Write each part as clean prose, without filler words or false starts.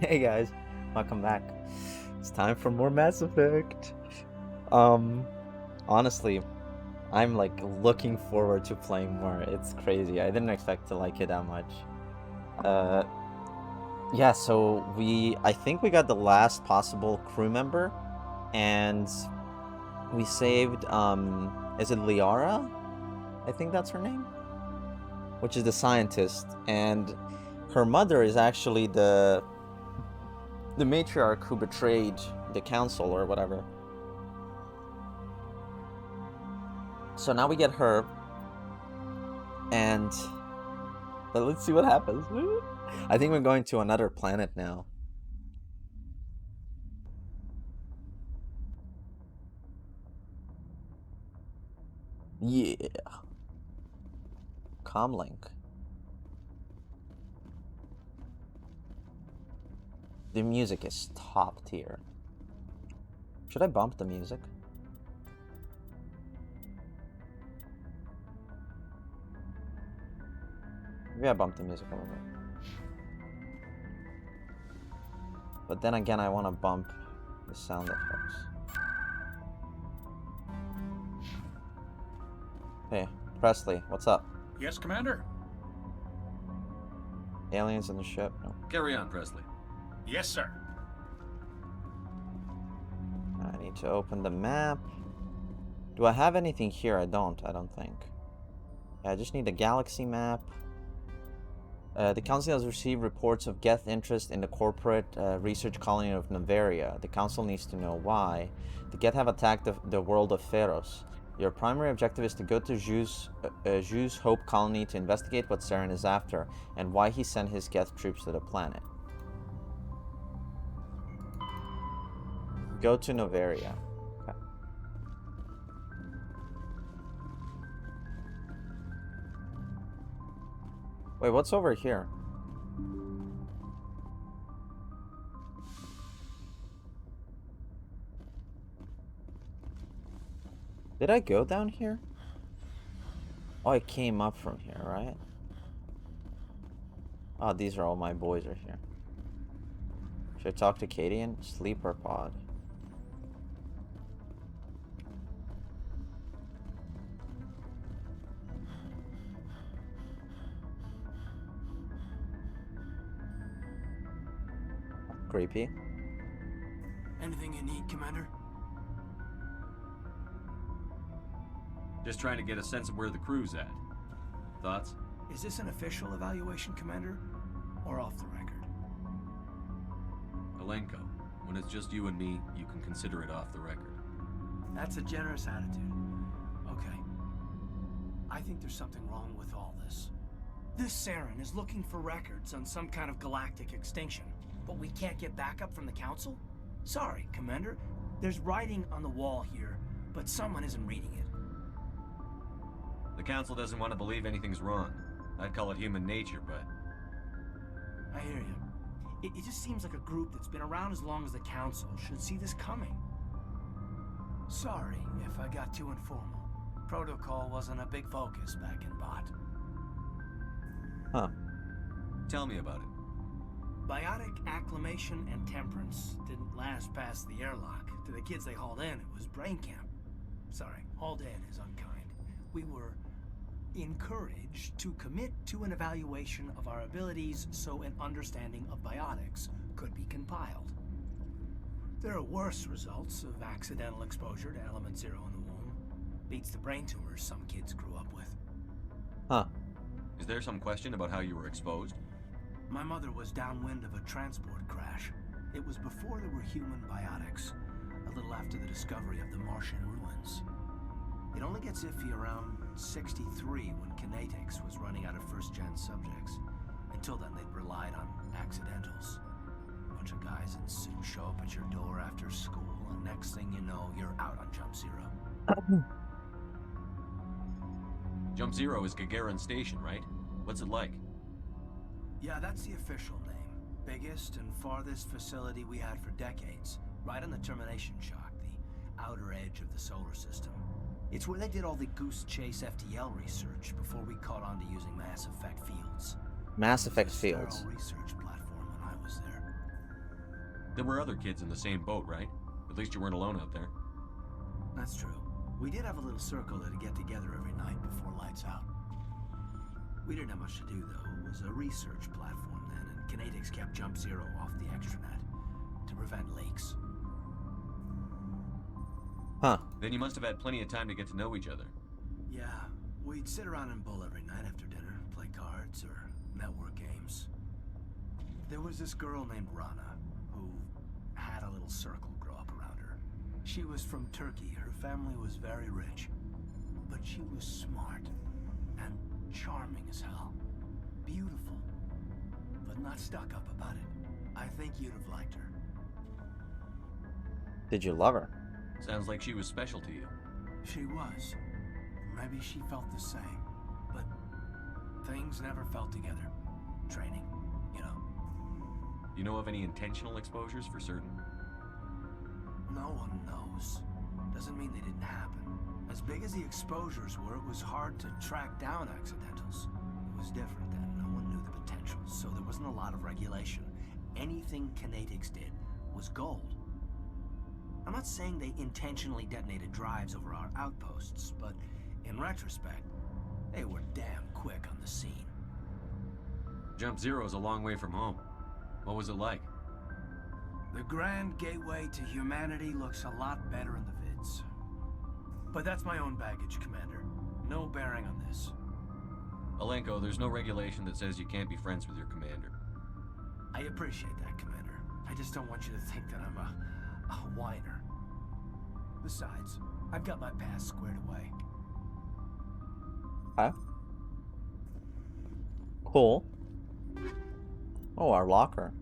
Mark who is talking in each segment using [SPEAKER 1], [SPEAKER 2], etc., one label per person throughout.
[SPEAKER 1] Hey guys, welcome back. It's time for more Mass Effect. Um, Honestly, I'm like looking forward to playing more. It's crazy. I didn't expect to like it that much. Uh, yeah, so I think we got the last possible crew member, and we saved, is it Liara? I think that's her name? Which is the scientist, and her mother is actually the matriarch who betrayed the council or whatever. So now we get her, and let's see what happens. I think we're going to another planet now. Yeah. Comlink. The music is top tier. Should I bump the music? Maybe I bump the music a little bit. But then again, I want to bump the sound effects. Hey, Presley, what's up?
[SPEAKER 2] Yes, Commander?
[SPEAKER 1] Aliens in the ship? No.
[SPEAKER 3] Carry on, Presley.
[SPEAKER 2] Yes, sir.
[SPEAKER 1] I need to open the map. Do I have anything here? I don't think. I just need a galaxy map. The Council has received reports of Geth interest in the corporate research colony of Noveria. The Council needs to know why. The Geth have attacked the world of Feros. Your primary objective is to go to Ju's Hope colony to investigate what Saren is after, and why he sent his Geth troops to the planet. Go to Noveria. Okay. Wait, what's over here? Did I go down here? Oh, I came up from here, right? Oh, these are all my boys are here. Should I talk to Cadian? Sleeper pod. Creepy.
[SPEAKER 4] Anything you need, Commander?
[SPEAKER 3] Just trying to get a sense of where the crew's at. Thoughts?
[SPEAKER 4] Is this an official evaluation, Commander? Or off the record?
[SPEAKER 3] Alenko, when it's just you and me, you can consider it off the record.
[SPEAKER 4] That's a generous attitude. Okay. I think there's something wrong with all this. This Saren is looking for records on some kind of galactic extinction, but we can't get backup from the Council? Sorry, Commander. There's writing on the wall here, but someone isn't reading it.
[SPEAKER 3] The Council doesn't want to believe anything's wrong. I'd call it human nature, but...
[SPEAKER 4] I hear you. It just seems like a group that's been around as long as the Council should see this coming. Sorry if I got too informal. Protocol wasn't a big focus back in Bot.
[SPEAKER 1] Huh.
[SPEAKER 3] Tell me about it.
[SPEAKER 4] Biotic acclimation and temperance didn't last past the airlock. To the kids they hauled in, it was brain camp. Sorry, hauled in is unkind. We were encouraged to commit to an evaluation of our abilities so an understanding of biotics could be compiled. There are worse results of accidental exposure to element 0 in the womb. Beats the brain tumors some kids grew up with.
[SPEAKER 1] Huh.
[SPEAKER 3] Is there some question about how you were exposed?
[SPEAKER 4] My mother was downwind of a transport crash. It was before there were human biotics, a little after the discovery of the Martian ruins. It only gets iffy around 63 when kinetics was running out of first-gen subjects. Until then, they'd relied on accidentals. A bunch of guys in suits show up at your door after school, and next thing you know, you're out on Jump Zero.
[SPEAKER 3] Jump Zero is Gagarin Station, right? What's it like?
[SPEAKER 4] Yeah, that's the official name. Biggest and farthest facility we had for decades. Right on the termination shock, the outer edge of the solar system. It's where they did all the Goose Chase FTL research before we caught on to using Mass Effect fields.
[SPEAKER 1] Mass Effect
[SPEAKER 4] It was a
[SPEAKER 1] fields.
[SPEAKER 4] sterile research platform when I was there.
[SPEAKER 3] There were other kids in the same boat, right? At least you weren't alone out there.
[SPEAKER 4] That's true. We did have a little circle that'd get together every night before lights out. We didn't have much to do, though. It was a research platform then, and Kinetics kept Jump Zero off the extranet to prevent leaks.
[SPEAKER 1] Huh.
[SPEAKER 3] Then you must have had plenty of time to get to know each other.
[SPEAKER 4] Yeah, we'd sit around and bull every night after dinner, play cards or network games. There was this girl named Rana, who had a little circle grow up around her. She was from Turkey. Her family was very rich. But she was smart and charming as hell. Beautiful, but not stuck up about it. I think you'd have liked her.
[SPEAKER 1] Did you love her?
[SPEAKER 3] Sounds like she was special to you.
[SPEAKER 4] She was. Maybe she felt the same, but things never felt together. Training, you know.
[SPEAKER 3] You know of any intentional exposures for certain?
[SPEAKER 4] No one knows. Doesn't mean they didn't happen. As big as the exposures were, it was hard to track down accidentals. It was different then. No one knew the potential, so there wasn't a lot of regulation. Anything Kinetics did was gold. I'm not saying they intentionally detonated drives over our outposts, but in retrospect, they were damn quick on the scene.
[SPEAKER 3] Jump Zero's a long way from home. What was it like?
[SPEAKER 4] The grand gateway to humanity looks a lot better in the vids. But that's my own baggage, Commander. No bearing on this.
[SPEAKER 3] Alenko, there's no regulation that says you can't be friends with your commander.
[SPEAKER 4] I appreciate that, Commander. I just don't want you to think that I'm a whiner. Besides, I've got my past squared away.
[SPEAKER 1] Huh? Cool. Oh, our locker.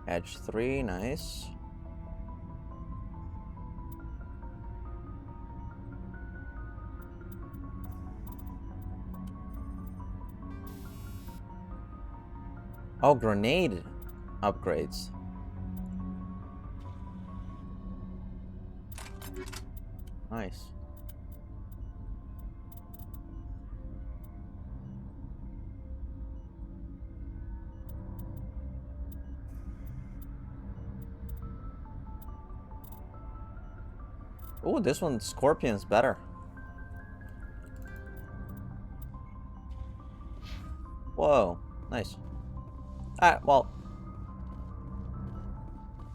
[SPEAKER 1] Edge 3, nice. Oh, grenade upgrades. Nice. Oh, this one, Scorpion's better. Whoa, nice. Alright, well.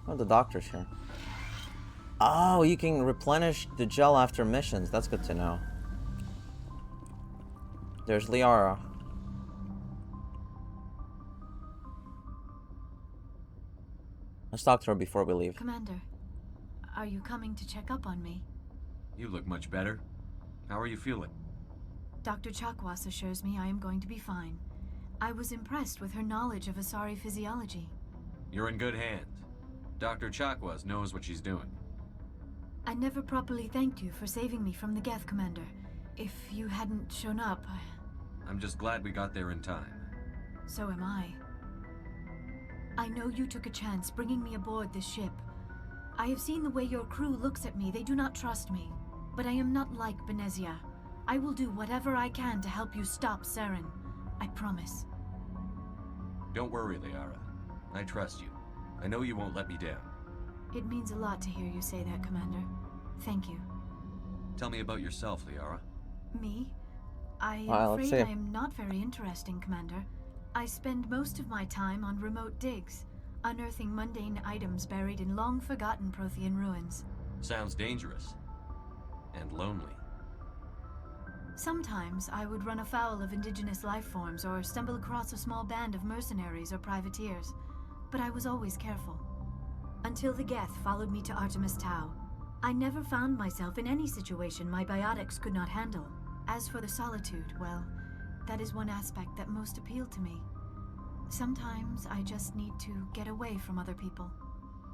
[SPEAKER 1] Oh, the doctor's here. Oh, you can replenish the gel after missions. That's good to know. There's Liara. Let's talk to her before we leave.
[SPEAKER 5] Commander, are you coming to check up on me?
[SPEAKER 3] You look much better. How are you feeling?
[SPEAKER 5] Dr. Chakwas assures me I am going to be fine. I was impressed with her knowledge of Asari physiology.
[SPEAKER 3] You're in good hands. Dr. Chakwas knows what she's doing.
[SPEAKER 5] I never properly thanked you for saving me from the Geth, Commander. If you hadn't shown up,
[SPEAKER 3] I'm just glad we got there in time.
[SPEAKER 5] so am I. I know you took a chance bringing me aboard this ship. I have seen the way your crew looks at me. They do not trust me. But I am not like Benezia. I will do whatever I can to help you stop Saren. I promise.
[SPEAKER 3] Don't worry, Liara. I trust you. I know you won't let me down.
[SPEAKER 5] It means a lot to hear you say that, Commander. Thank you.
[SPEAKER 3] Tell me about yourself, Liara.
[SPEAKER 5] Me? I am
[SPEAKER 1] let's
[SPEAKER 5] afraid
[SPEAKER 1] see.
[SPEAKER 5] I am not very interesting, Commander. I spend most of my time on remote digs, unearthing mundane items buried in long-forgotten Prothean ruins.
[SPEAKER 3] Sounds dangerous. And lonely.
[SPEAKER 5] Sometimes I would run afoul of indigenous life forms or stumble across a small band of mercenaries or privateers, but I was always careful. Until the Geth followed me to Artemis Tau. I never found myself in any situation my biotics could not handle. As for the solitude, well, that is one aspect that most appealed to me. Sometimes I just need to get away from other people.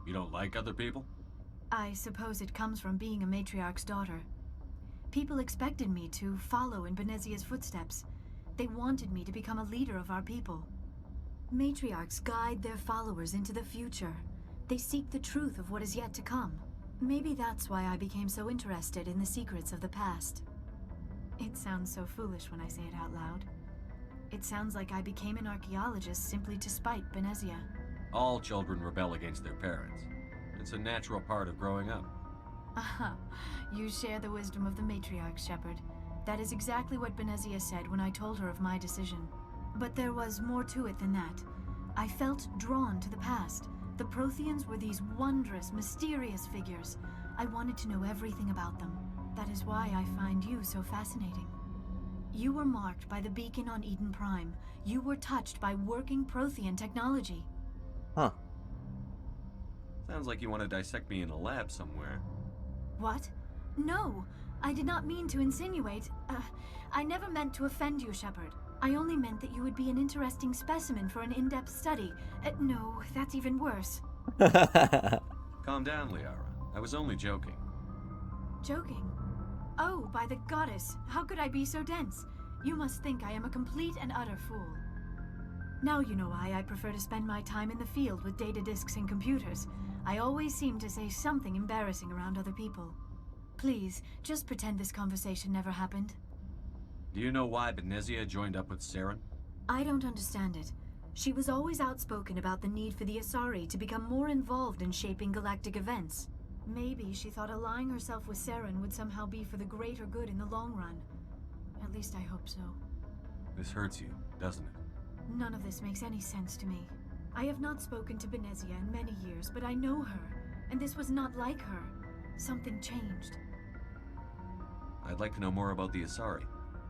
[SPEAKER 3] You don't like other people?
[SPEAKER 5] I suppose it comes from being a matriarch's daughter. People expected me to follow in Benezia's footsteps. They wanted me to become a leader of our people. Matriarchs guide their followers into the future. They seek the truth of what is yet to come. Maybe that's why I became so interested in the secrets of the past. It sounds so foolish when I say it out loud. It sounds like I became an archaeologist simply to spite Benezia.
[SPEAKER 3] All children rebel against their parents. It's a natural part of growing up.
[SPEAKER 5] Aha, you share the wisdom of the matriarch, Shepard. That is exactly what Benezia said when I told her of my decision. But there was more to it than that. I felt drawn to the past. The Protheans were these wondrous, mysterious figures. I wanted to know everything about them. That is why I find you so fascinating. You were marked by the beacon on Eden Prime. You were touched by working Prothean technology.
[SPEAKER 1] Huh.
[SPEAKER 3] Sounds like you want to dissect me in a lab somewhere.
[SPEAKER 5] What? No, I did not mean to insinuate. I never meant to offend you, Shepard. I only meant that you would be an interesting specimen for an in-depth study. No, that's even worse.
[SPEAKER 3] Calm down, Liara. I was only joking.
[SPEAKER 5] Joking? Oh, by the goddess, how could I be so dense? You must think I am a complete and utter fool. Now you know why I prefer to spend my time in the field with data disks and computers. I always seem to say something embarrassing around other people. Please, just pretend this conversation never happened.
[SPEAKER 3] Do you know why Benezia joined up with Saren?
[SPEAKER 5] I don't understand it. She was always outspoken about the need for the Asari to become more involved in shaping galactic events. Maybe she thought allying herself with Saren would somehow be for the greater good in the long run. At least I hope so.
[SPEAKER 3] This hurts you, doesn't it?
[SPEAKER 5] None of this makes any sense to me. I have not spoken to Benezia in many years, but I know her, and this was not like her. Something changed.
[SPEAKER 3] I'd like to know more about the Asari.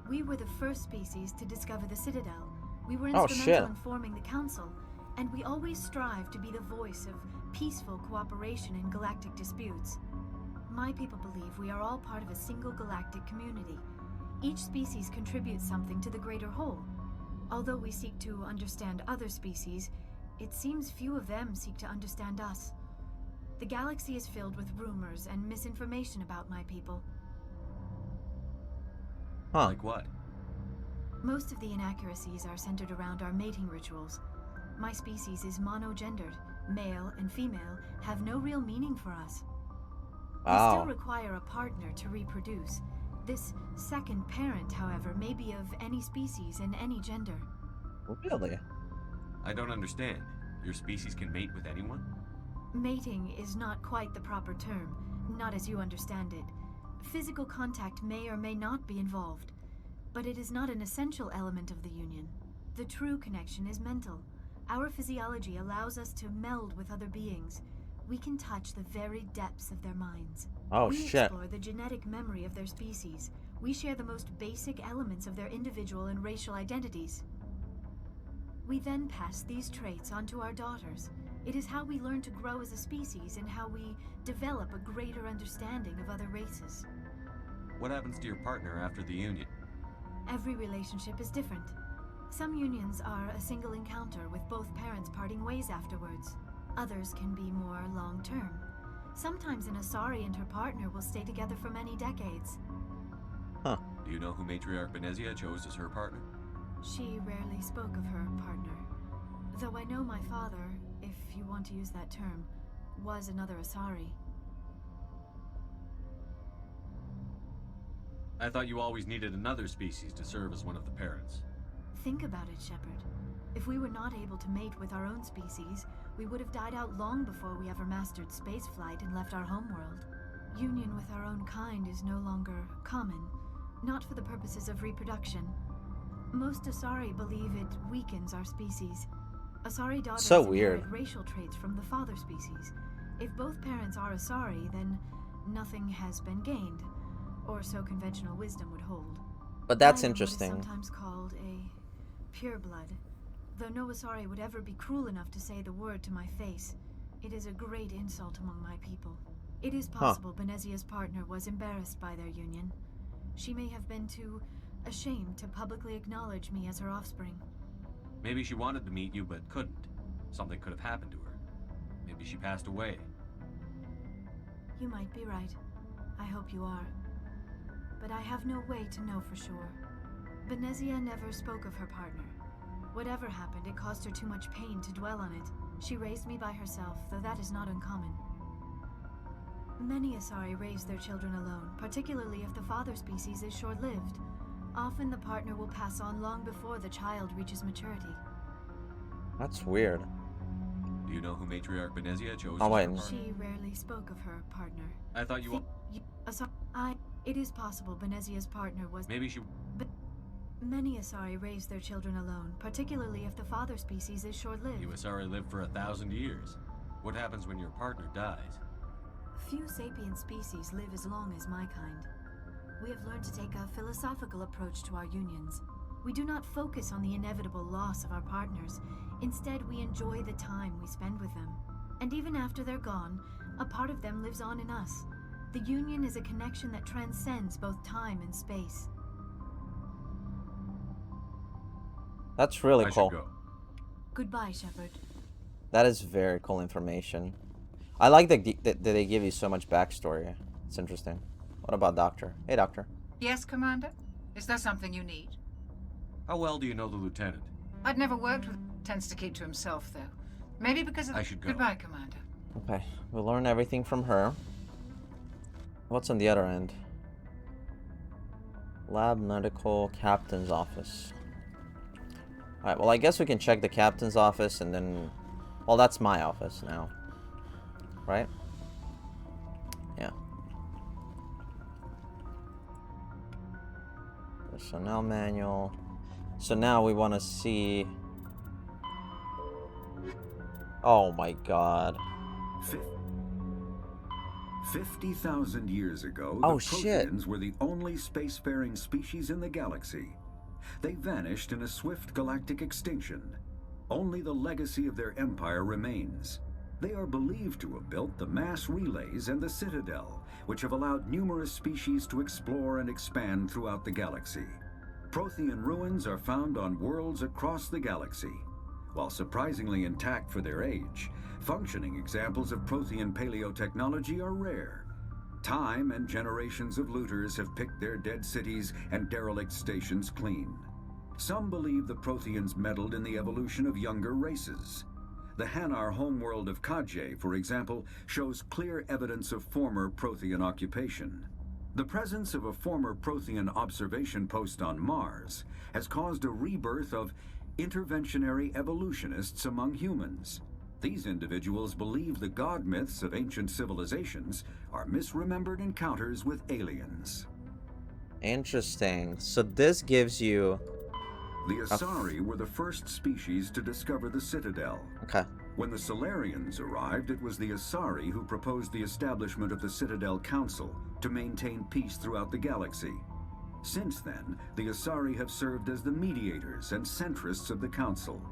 [SPEAKER 5] We were the first species to discover the Citadel. We were
[SPEAKER 1] Oh,
[SPEAKER 5] instrumental
[SPEAKER 1] shit.
[SPEAKER 5] in forming the Council, and we always strive to be the voice of peaceful cooperation in galactic disputes. My people believe we are all part of a single galactic community. Each species contributes something to the greater whole. Although we seek to understand other species, it seems few of them seek to understand us. The galaxy is filled with rumors and misinformation about my people.
[SPEAKER 1] Huh.
[SPEAKER 3] Like what?
[SPEAKER 5] Most of the inaccuracies are centered around our mating rituals. My species is monogendered. Male and female have no real meaning for us. We
[SPEAKER 1] Wow.
[SPEAKER 5] still require a partner to reproduce. This second parent, however, may be of any species and any gender.
[SPEAKER 1] Really?
[SPEAKER 3] I don't understand. Your species can mate with anyone?
[SPEAKER 5] Mating is not quite the proper term, not as you understand it. Physical contact may or may not be involved, but it is not an essential element of the union. The true connection is mental. Our physiology allows us to meld with other beings. We can touch the very depths of their minds.
[SPEAKER 1] Oh,
[SPEAKER 5] we
[SPEAKER 1] shit.
[SPEAKER 5] explore the genetic memory of their species. We share the most basic elements of their individual and racial identities. We then pass these traits on to our daughters. It is how we learn to grow as a species and how we develop a greater understanding of other races.
[SPEAKER 3] What happens to your partner after the union?
[SPEAKER 5] Every relationship is different. Some unions are a single encounter with both parents parting ways afterwards. Others can be more long-term. Sometimes an Asari and her partner will stay together for many decades.
[SPEAKER 1] Huh.
[SPEAKER 3] Do you know who Matriarch Benezia chose as her partner?
[SPEAKER 5] She rarely spoke of her partner. Though I know my father, if you want to use that term, was another Asari.
[SPEAKER 3] I thought you always needed another species to serve as one of the parents.
[SPEAKER 5] Think about it, Shepard. If we were not able to mate with our own species, we would have died out long before we ever mastered spaceflight and left our homeworld. Union with our own kind is no longer common, not for the purposes of reproduction. Most Asari believe it weakens our species. Asari daughters
[SPEAKER 1] So
[SPEAKER 5] inherit
[SPEAKER 1] weird.
[SPEAKER 5] racial traits from the father species. If both parents are Asari, then nothing has been gained, or so conventional wisdom would hold.
[SPEAKER 1] But that's
[SPEAKER 5] I am
[SPEAKER 1] interesting.
[SPEAKER 5] what is sometimes called a pureblood. Though no Asari would ever be cruel enough to say the word to my face, it is a great insult among my people. It is possible Benezia's partner was embarrassed by their union. She may have been too ashamed to publicly acknowledge me as her offspring.
[SPEAKER 3] Maybe she wanted to meet you but couldn't. Something could have happened to her. Maybe she passed away.
[SPEAKER 5] You might be right. I hope you are. But I have no way to know for sure. Benezia never spoke of her partner. Whatever happened, it caused her too much pain to dwell on it. She raised me by herself, though that is not uncommon. Many Asari raise their children alone, particularly if the father species is short-lived. Often the partner will pass on long before the child reaches maturity.
[SPEAKER 1] That's weird.
[SPEAKER 3] Do you know who Matriarch Benezia chose?
[SPEAKER 1] Oh, wait.
[SPEAKER 5] She rarely spoke of her partner.
[SPEAKER 3] I thought you.
[SPEAKER 5] It is possible Benezia's partner was.
[SPEAKER 3] Maybe she.
[SPEAKER 5] But many Asari raise their children alone, particularly if the father species is short-lived.
[SPEAKER 3] You Asari live for 1,000 years. What happens when your partner dies?
[SPEAKER 5] Few sapient species live as long as my kind. We have learned to take a philosophical approach to our unions. We do not focus on the inevitable loss of our partners. Instead, we enjoy the time we spend with them. And even after they're gone, a part of them lives on in us. The union is a connection that transcends both time and space.
[SPEAKER 1] That's really
[SPEAKER 3] I
[SPEAKER 1] cool.
[SPEAKER 3] should go.
[SPEAKER 5] Goodbye, Shepard.
[SPEAKER 1] That is very cool information. I like that they give you so much backstory. It's interesting. What about Doctor? Hey, Doctor.
[SPEAKER 6] Yes, Commander? Is there something you need?
[SPEAKER 3] How well do you know the lieutenant?
[SPEAKER 6] I'd never worked with... Tends to keep to himself, though. Maybe because of...
[SPEAKER 3] I should go.
[SPEAKER 6] Goodbye, Commander.
[SPEAKER 1] Okay, we'll learn everything from her. What's on the other end? Lab medical captain's office. Alright, well I guess we can check the captain's office and then... Well, that's my office now. Right? Yeah. Personnel manual. So now we want to see... Oh my god.
[SPEAKER 7] 50,000 years ago,
[SPEAKER 1] Oh,
[SPEAKER 7] the
[SPEAKER 1] shit.
[SPEAKER 7] Protheans were the only spacefaring species in the galaxy. They vanished in a swift galactic extinction. Only the legacy of their empire remains. They are believed to have built the mass relays and the Citadel, which have allowed numerous species to explore and expand throughout the galaxy. Prothean ruins are found on worlds across the galaxy. While surprisingly intact for their age, functioning examples of Prothean paleotechnology are rare. Time and generations of looters have picked their dead cities and derelict stations clean. Some believe the Protheans meddled in the evolution of younger races. The Hanar homeworld of Kaje, for example, shows clear evidence of former Prothean occupation. The presence of a former Prothean observation post on Mars has caused a rebirth of interventionary evolutionists among humans. These individuals believe the god myths of ancient civilizations are misremembered encounters with aliens.
[SPEAKER 1] Interesting. So this gives you...
[SPEAKER 7] The Asari were the first species to discover the Citadel.
[SPEAKER 1] Okay.
[SPEAKER 7] When the Solarians arrived, it was the Asari who proposed the establishment of the Citadel Council to maintain peace throughout the galaxy. Since then, the Asari have served as the mediators and centrists of the Council.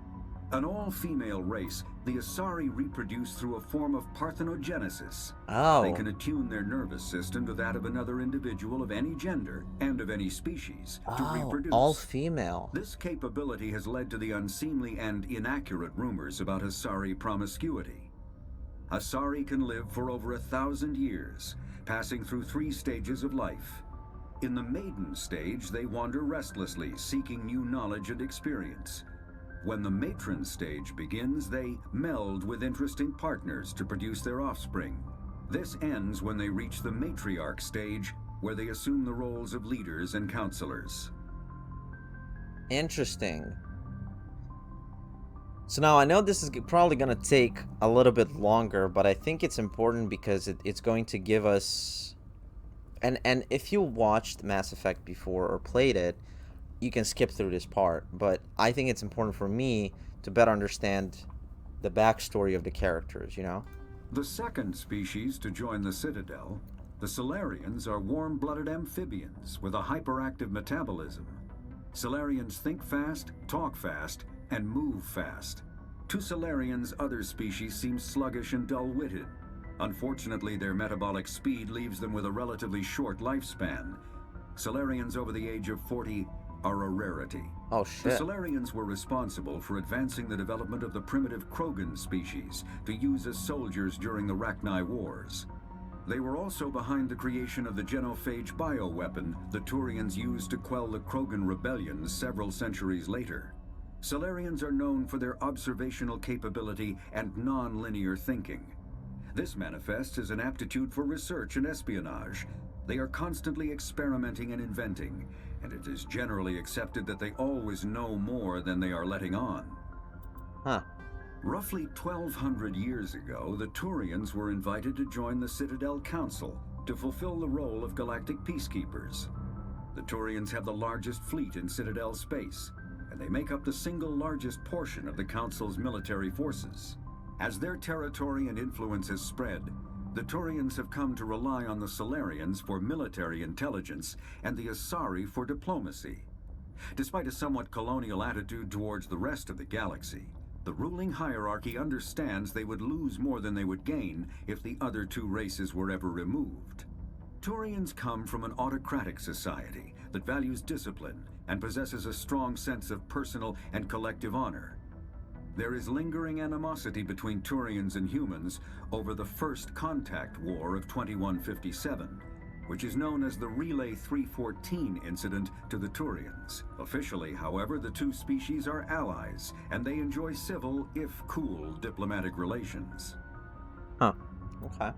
[SPEAKER 7] An all-female race, the Asari reproduce through a form of parthenogenesis.
[SPEAKER 1] Oh.
[SPEAKER 7] They can attune their nervous system to that of another individual of any gender and of any species to reproduce.
[SPEAKER 1] All female.
[SPEAKER 7] This capability has led to the unseemly and inaccurate rumors about Asari promiscuity. Asari can live for over 1,000 years, passing through 3 stages of life. In the maiden stage, they wander restlessly, seeking new knowledge and experience. When the matron stage begins, they meld with interesting partners to produce their offspring. This ends when they reach the matriarch stage, where they assume the roles of leaders and counselors.
[SPEAKER 1] Interesting. So now I know this is probably going to take a little bit longer, but I think it's important because it's going to give us... And if you watched Mass Effect before or played it, you can skip through this part. But I think it's important for me to better understand the backstory of the characters, you know?
[SPEAKER 7] The second species to join the Citadel, the Solarians, are warm-blooded amphibians with a hyperactive metabolism. Solarians think fast, talk fast, and move fast. To Solarians, other species seem sluggish and dull-witted. Unfortunately, their metabolic speed leaves them with a relatively short lifespan. Solarians over the age of 40 are a rarity.
[SPEAKER 1] Oh,
[SPEAKER 7] The
[SPEAKER 1] shit.
[SPEAKER 7] Solarians were responsible for advancing the development of the primitive Krogan species to use as soldiers during the Rachni Wars. They were also behind the creation of the genophage bioweapon the Turians used to quell the Krogan rebellions several centuries later. Salarians are known for their observational capability and non-linear thinking. This manifests as an aptitude for research and espionage. They are constantly experimenting and inventing, and it is generally accepted that they always know more than they are letting on.
[SPEAKER 1] Huh.
[SPEAKER 7] Roughly 1,200 years ago, the Turians were invited to join the Citadel Council to fulfill the role of galactic peacekeepers. The Turians have the largest fleet in Citadel space, and they make up the single largest portion of the Council's military forces. As their territory and influence has spread, the Turians have come to rely on the Salarians for military intelligence and the Asari for diplomacy. Despite a somewhat colonial attitude towards the rest of the galaxy, the ruling hierarchy understands they would lose more than they would gain if the other two races were ever removed. Turians come from an autocratic society that values discipline and possesses a strong sense of personal and collective honor. There is lingering animosity between Turians and humans over the First Contact War of 2157, which is known as the Relay 314 incident to the Turians. Officially, however, the two species are allies, and they enjoy civil, if cool, diplomatic relations.
[SPEAKER 1] Huh. Okay.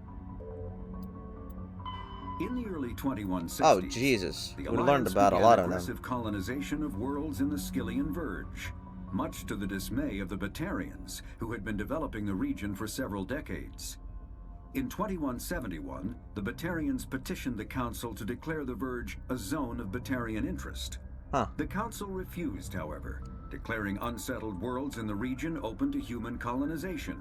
[SPEAKER 7] In the early 2160s,
[SPEAKER 1] Oh, Jesus.
[SPEAKER 7] the
[SPEAKER 1] We learned
[SPEAKER 7] Alliance
[SPEAKER 1] about a
[SPEAKER 7] began
[SPEAKER 1] lot of them.
[SPEAKER 7] aggressive colonization of worlds in the Skyllian Verge, much to the dismay of the Batarians, who had been developing the region for several decades. In 2171, the Batarians petitioned the Council to declare the Verge a zone of Batarian interest.
[SPEAKER 1] Huh.
[SPEAKER 7] The Council refused, however, declaring unsettled worlds in the region open to human colonization.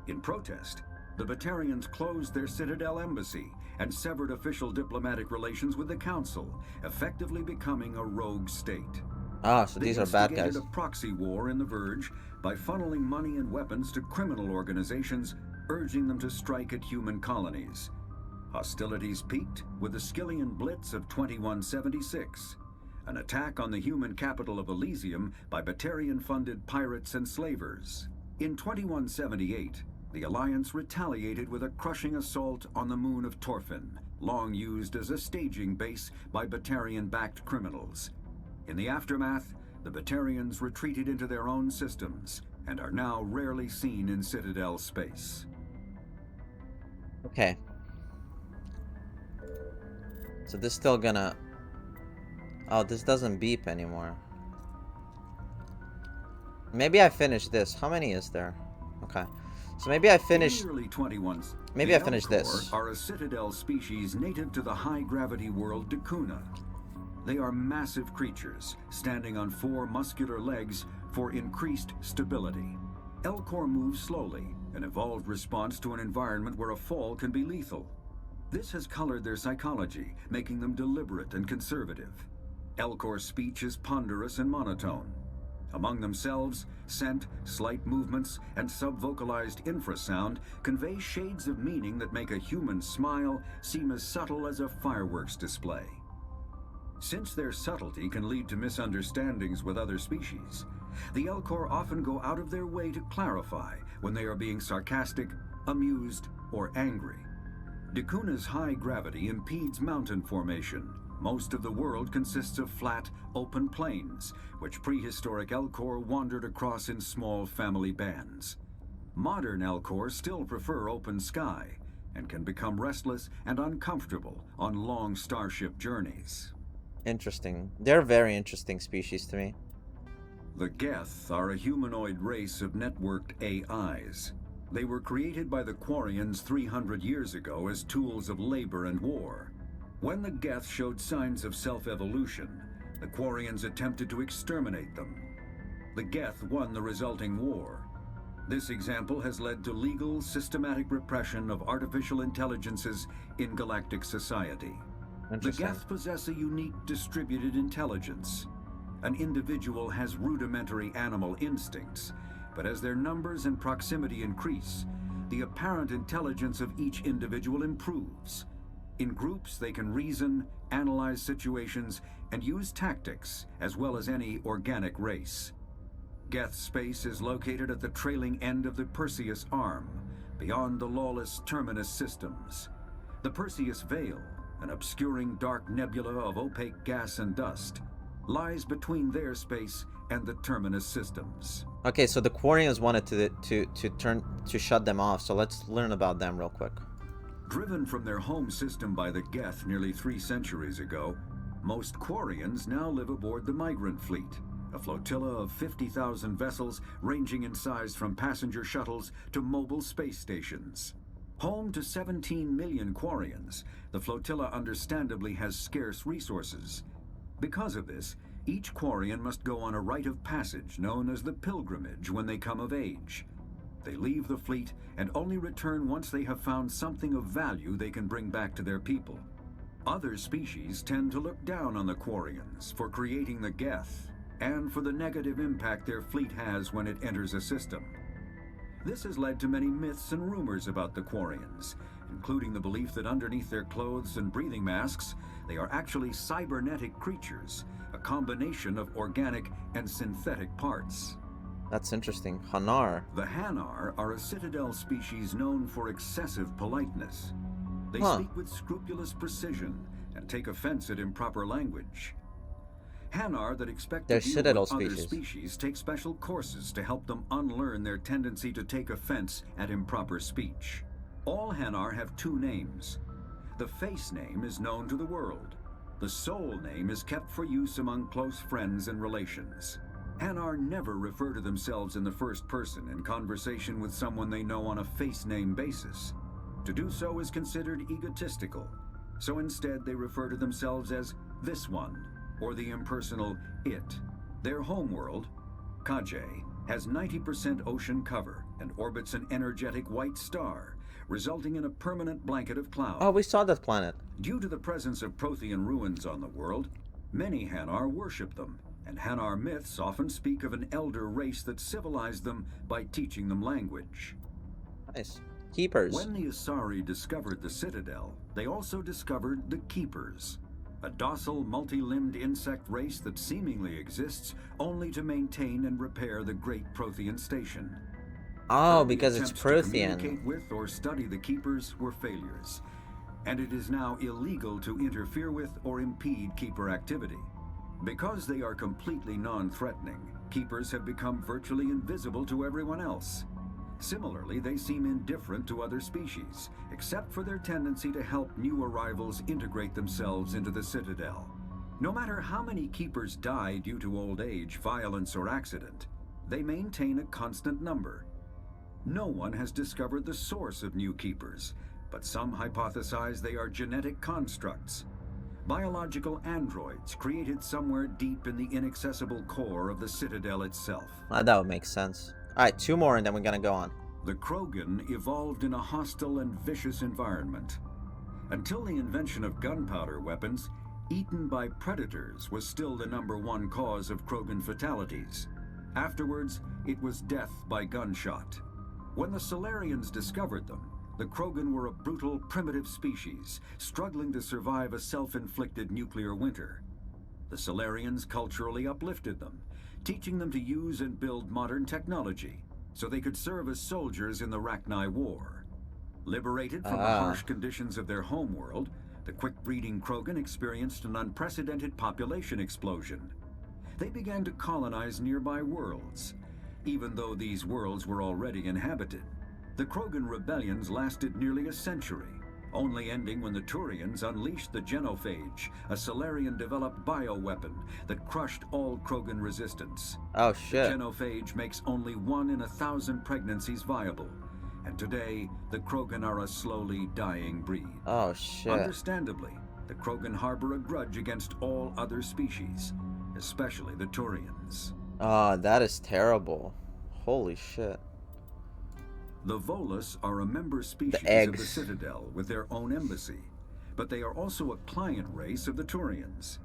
[SPEAKER 7] In protest, the Batarians closed their Citadel embassy and severed official diplomatic relations with the Council, effectively becoming a rogue state.
[SPEAKER 1] Ah, so
[SPEAKER 7] They
[SPEAKER 1] these are bad
[SPEAKER 7] instigated
[SPEAKER 1] guys.
[SPEAKER 7] a proxy war in the Verge by funneling money and weapons to criminal organizations, urging them to strike at human colonies. Hostilities peaked with the Skyllian Blitz of 2176, an attack on the human capital of Elysium by Batarian-funded pirates and slavers. In 2178, the Alliance retaliated with a crushing assault on the moon of Torfin, long used as a staging base by Batarian-backed criminals. In the aftermath, the Batarians retreated into their own systems and are now rarely seen in Citadel space.
[SPEAKER 1] Okay. So this still gonna... Oh, this doesn't beep anymore. Maybe I finished this. How many is there? Okay. So maybe I finished...
[SPEAKER 7] In the early 21s,
[SPEAKER 1] Maybe I finished
[SPEAKER 7] the
[SPEAKER 1] this.
[SPEAKER 7] Elcor are a Citadel species native to the high-gravity world Dacuna. They are massive creatures, standing on 4 muscular legs for increased stability. Elcor move slowly, an evolved response to an environment where a fall can be lethal. This has colored their psychology, making them deliberate and conservative. Elcor speech is ponderous and monotone. Among themselves, scent, slight movements, and subvocalized infrasound convey shades of meaning that make a human smile seem as subtle as a fireworks display. Since their subtlety can lead to misunderstandings with other species, the Elcor often go out of their way to clarify when they are being sarcastic, amused, or angry. Dacuna's high gravity impedes mountain formation. Most of the world consists of flat, open plains, which prehistoric Elcor wandered across in small family bands. Modern Elcor still prefer open sky, and can become restless and uncomfortable on long starship journeys.
[SPEAKER 1] Interesting. They're a very interesting species to me.
[SPEAKER 7] The Geth are a humanoid race of networked AIs. They were created by the Quarians 300 years ago as tools of labor and war. When the Geth showed signs of self-evolution, the Quarians attempted to exterminate them. The Geth won the resulting war. This example has led to legal, systematic repression of artificial intelligences in galactic society. The
[SPEAKER 1] Interesting.
[SPEAKER 7] Geth possess a unique distributed intelligence. An individual has rudimentary animal instincts, but as their numbers and proximity increase, the apparent intelligence of each individual improves. In groups, they can reason, analyze situations, and use tactics, as well as any organic race. Geth space is located at the trailing end of the Perseus Arm, beyond the lawless Terminus systems. The Perseus Veil, an obscuring dark nebula of opaque gas and dust, lies between their space and the terminus systems.
[SPEAKER 1] Okay, so the Quarians wanted to shut them off, so let's learn about them real quick.
[SPEAKER 7] Driven from their home system by the Geth nearly 3 centuries ago, most Quarians now live aboard the Migrant Fleet, a flotilla of 50,000 vessels ranging in size from passenger shuttles to mobile space stations. Home to 17 million Quarians, the flotilla understandably has scarce resources. Because of this, each Quarian must go on a rite of passage known as the pilgrimage when they come of age. They leave the fleet and only return once they have found something of value they can bring back to their people. Other species tend to look down on the Quarians for creating the Geth and for the negative impact their fleet has when it enters a system. This has led to many myths and rumors about the Quarians, including the belief that underneath their clothes and breathing masks, they are actually cybernetic creatures, a combination of organic and synthetic parts.
[SPEAKER 1] That's interesting. Hanar.
[SPEAKER 7] The Hanar are a citadel species known for excessive politeness. They speak with scrupulous precision and take offense at improper language. Hanar that expect to deal with other species take special courses to help them unlearn their tendency to take offense at improper speech. All Hanar have 2 names. The face name is known to the world. The soul name is kept for use among close friends and relations. Hanar never refer to themselves in the first person in conversation with someone they know on a face name basis. To do so is considered egotistical, so instead they refer to themselves as this one, or the impersonal it. Their homeworld, Kajay, has 90% ocean cover and orbits an energetic white star, resulting in a permanent blanket of cloud.
[SPEAKER 1] Oh, we saw that planet.
[SPEAKER 7] Due to the presence of Prothean ruins on the world, many Hanar worship them, and Hanar myths often speak of an elder race that civilized them by teaching them language.
[SPEAKER 1] Nice. Keepers.
[SPEAKER 7] When the Asari discovered the Citadel, they also discovered the Keepers, a docile, multi-limbed insect race that seemingly exists only to maintain and repair the great Prothean station.
[SPEAKER 1] Oh, because it's Prothean.
[SPEAKER 7] To communicate with or study the Keepers were failures, and it is now illegal to interfere with or impede Keeper activity. Because they are completely non-threatening, Keepers have become virtually invisible to everyone else. Similarly, they seem indifferent to other species, except for their tendency to help new arrivals integrate themselves into the Citadel. No matter how many Keepers die due to old age, violence, or accident, they maintain a constant number. No one has discovered the source of new Keepers, but some hypothesize they are genetic constructs, biological androids created somewhere deep in the inaccessible core of the Citadel itself.
[SPEAKER 1] That would make sense. Alright, 2 more and then we're gonna go on.
[SPEAKER 7] The Krogan evolved in a hostile and vicious environment. Until the invention of gunpowder weapons, eaten by predators was still the #1 cause of Krogan fatalities. Afterwards, it was death by gunshot. When the Solarians discovered them, the Krogan were a brutal, primitive species, struggling to survive a self-inflicted nuclear winter. The Solarians culturally uplifted them, teaching them to use and build modern technology, so they could serve as soldiers in the Rachni War. Liberated from the harsh conditions of their homeworld, the quick-breeding Krogan experienced an unprecedented population explosion. They began to colonize nearby worlds, even though these worlds were already inhabited. The Krogan rebellions lasted nearly a century, only ending when the Turians unleashed the Genophage, a Solarian-developed bioweapon that crushed all Krogan resistance.
[SPEAKER 1] Oh shit.
[SPEAKER 7] The Genophage makes only 1 in 1,000 pregnancies viable, and today the Krogan are a slowly dying breed.
[SPEAKER 1] Oh shit.
[SPEAKER 7] Understandably, the Krogan harbor a grudge against all other species, especially the Turians.
[SPEAKER 1] Oh, that is terrible. Holy shit.
[SPEAKER 7] The Volus are a member species of the Citadel with their own embassy, but they are also a client race of the Turians.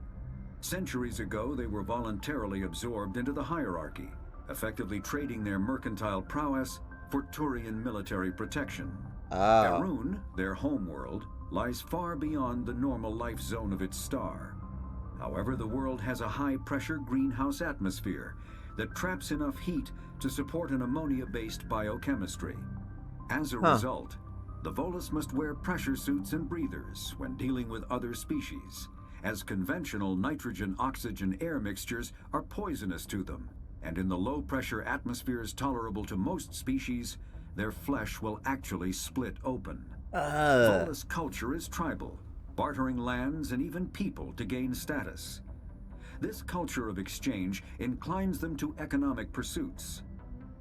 [SPEAKER 7] Centuries ago, they were voluntarily absorbed into the hierarchy, effectively trading their mercantile prowess for Turian military protection. Erun, their homeworld, lies far beyond the normal life zone of its star. However, the world has a high-pressure greenhouse atmosphere that traps enough heat to support an ammonia-based biochemistry. As a result, The Volus must wear pressure suits and breathers when dealing with other species, as conventional nitrogen-oxygen-air mixtures are poisonous to them, and in the low-pressure atmospheres tolerable to most species, their flesh will actually split open. Volus culture is tribal, bartering lands and even people to gain status. This culture of exchange inclines them to economic pursuits.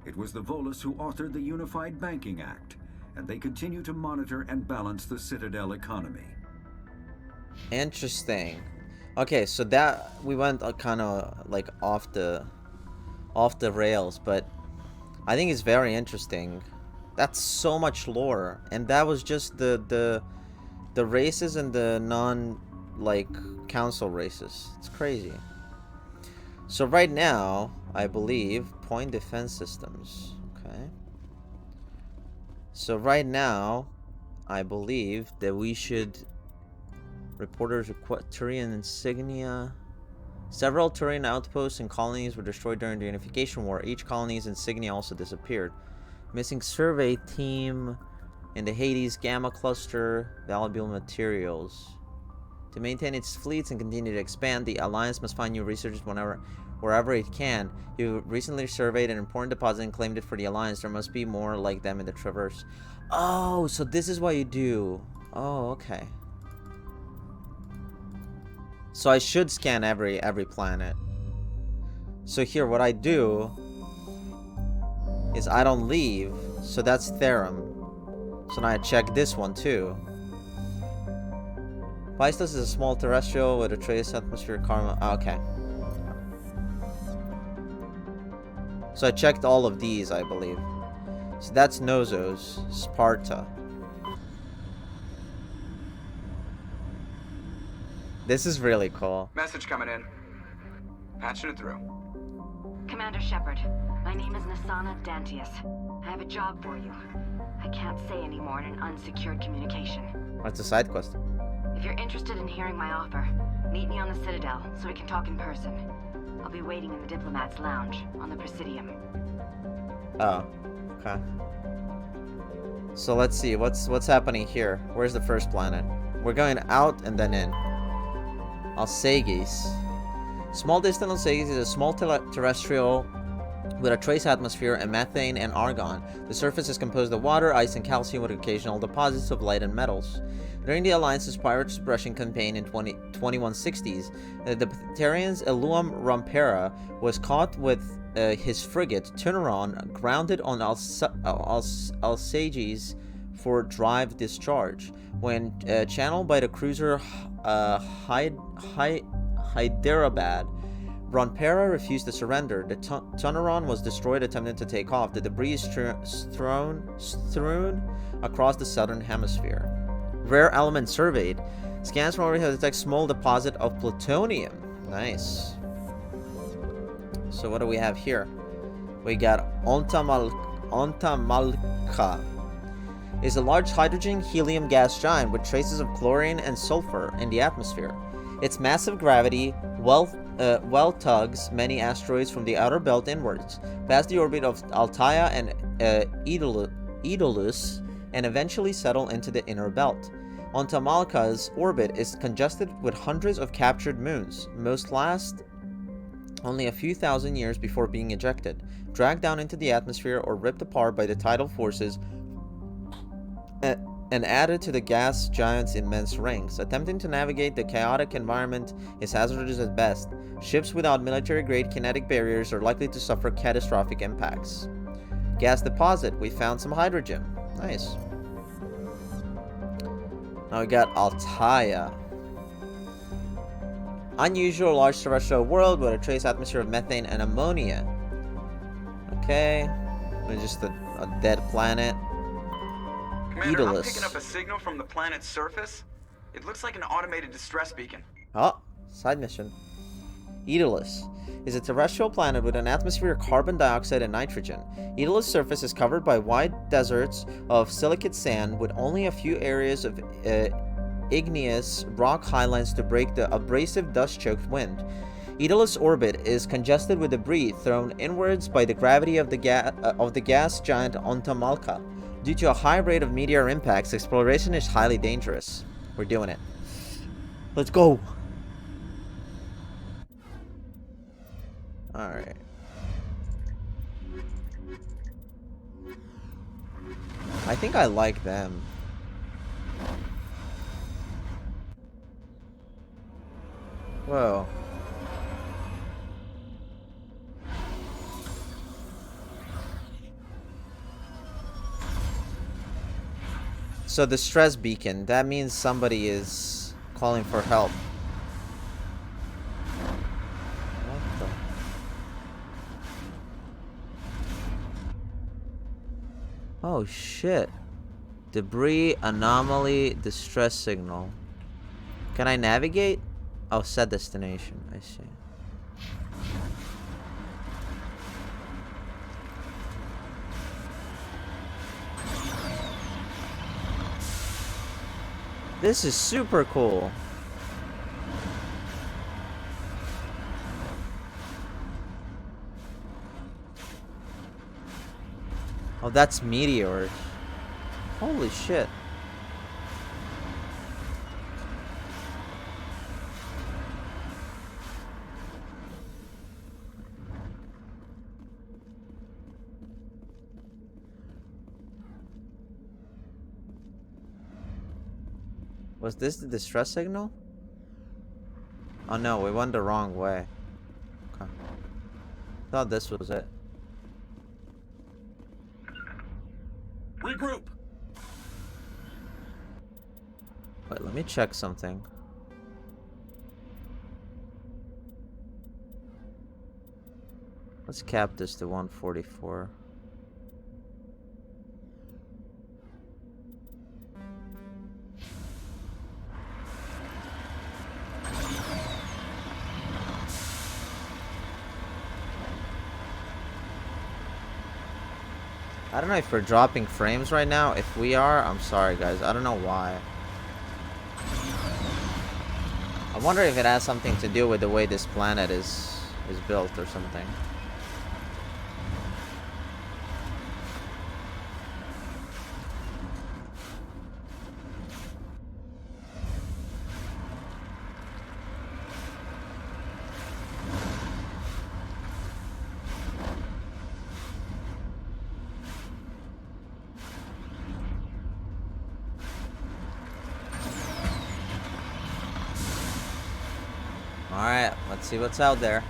[SPEAKER 7] It was the Volus who authored the Unified Banking Act, and they continue to monitor and balance the Citadel economy.
[SPEAKER 1] Interesting. Okay, so that we went kind of like off the rails, but I think it's very interesting. That's so much lore, and that was just the races and the non like council races. It's crazy. So right now, I believe point defense systems. Okay. So right now, I believe that we should reporters request Turian insignia. Several Turian outposts and colonies were destroyed during the Unification War. Each colony's insignia also disappeared. Missing survey team in the Hades Gamma Cluster. Valuable materials. To maintain its fleets and continue to expand, the Alliance must find new researchers wherever it can. You recently surveyed an important deposit and claimed it for the Alliance. There must be more like them in the Traverse. Oh, so this is what you do. Oh, okay. So I should scan every planet. So here, what I do is I don't leave. So that's Therum. So now I check this one too. Pistos is a small terrestrial with a trace atmosphere karma. Oh, okay. So I checked all of these, I believe. So that's Nozos, Sparta. This is really cool.
[SPEAKER 8] Message coming in. Patching it through.
[SPEAKER 9] Commander Shepard, my name is Nasana Dantius. I have a job for you. I can't say any more in an unsecured communication.
[SPEAKER 1] That's a side quest.
[SPEAKER 9] If you're interested in hearing my offer, meet me on the Citadel so we can talk in person. I'll be waiting in the Diplomat's Lounge on the Presidium.
[SPEAKER 1] Oh, okay. So let's see, what's happening here? Where's the first planet? We're going out and then in. Alsages. Small distant Alsages is a small terrestrial with a trace atmosphere and methane and argon. The surface is composed of water, ice, and calcium with occasional deposits of light and metals. During the Alliance's pirate suppression campaign in 2160s, the Depictarian's Eluum Rompera was caught with his frigate, Tuneron, grounded on Alsages for drive discharge. When channeled by the cruiser Hyderabad, Rompera refused to surrender. The Tuneron was destroyed attempting to take off. The debris is strewn across the southern hemisphere. Rare element surveyed. Scans from overhead detect small deposit of plutonium. Nice. So what do we have here? We got Ontamalka. Is a large hydrogen helium gas giant with traces of chlorine and sulfur in the atmosphere. Its massive gravity well tugs many asteroids from the outer belt inwards, past the orbit of Altaia and Aeolus, and eventually settle into the inner belt. Ontamalka's orbit is congested with hundreds of captured moons. Most last only a few thousand years before being ejected, dragged down into the atmosphere or ripped apart by the tidal forces and added to the gas giant's immense rings. Attempting to navigate the chaotic environment is hazardous at best. Ships without military-grade kinetic barriers are likely to suffer catastrophic impacts. Gas deposit. We found some hydrogen. Nice. Now we got Altaia. Unusual large terrestrial world with a trace atmosphere of methane and ammonia. Okay. It's just a dead planet.
[SPEAKER 8] Commander,
[SPEAKER 1] Aeolus.
[SPEAKER 8] I'm picking up a signal from the planet's surface. It looks like an automated distress beacon.
[SPEAKER 1] Oh, side mission. Aeolus is a terrestrial planet with an atmosphere of carbon dioxide and nitrogen. Aeolus' surface is covered by wide deserts of silicate sand with only a few areas of igneous rock highlands to break the abrasive dust-choked wind. Aeolus' orbit is congested with debris thrown inwards by the gravity of the gas giant Ontamalka. Due to a high rate of meteor impacts, exploration is highly dangerous. We're doing it. Let's go. Alright. I think I like them. Whoa. So the stress beacon, that means somebody is calling for help. What the? Oh shit. Debris, anomaly, distress signal. Can I navigate? Oh, set destination. I see. This is super cool. Oh, that's meteors. Holy shit. Was this the distress signal? Oh no, we went the wrong way. Okay. Thought this was it.
[SPEAKER 2] Regroup.
[SPEAKER 1] Wait, let me check something. Let's cap this to 144. I don't know if we're dropping frames right now. If we are, I'm sorry guys. I don't know why. I wonder if it has something to do with the way this planet is built or something. Alright, let's see what's out there.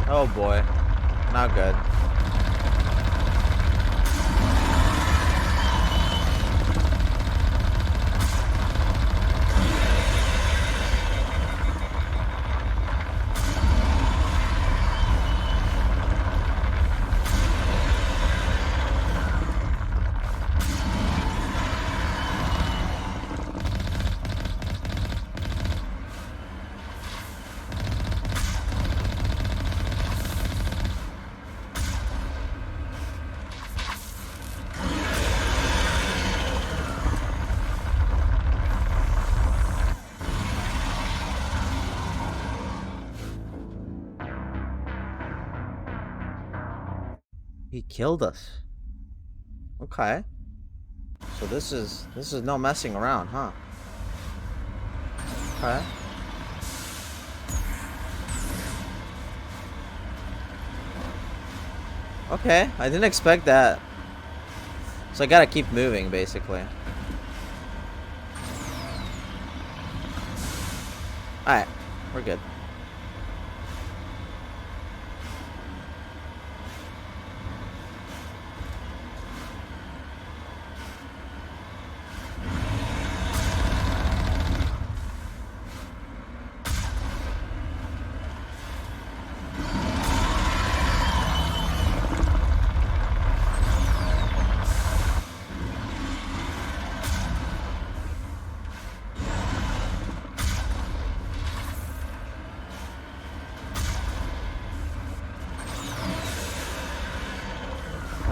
[SPEAKER 1] Oh boy. Not good. He killed us. Okay. So this is no messing around, huh? Okay. Okay, I didn't expect that. So I gotta keep moving, basically. Alright, we're good.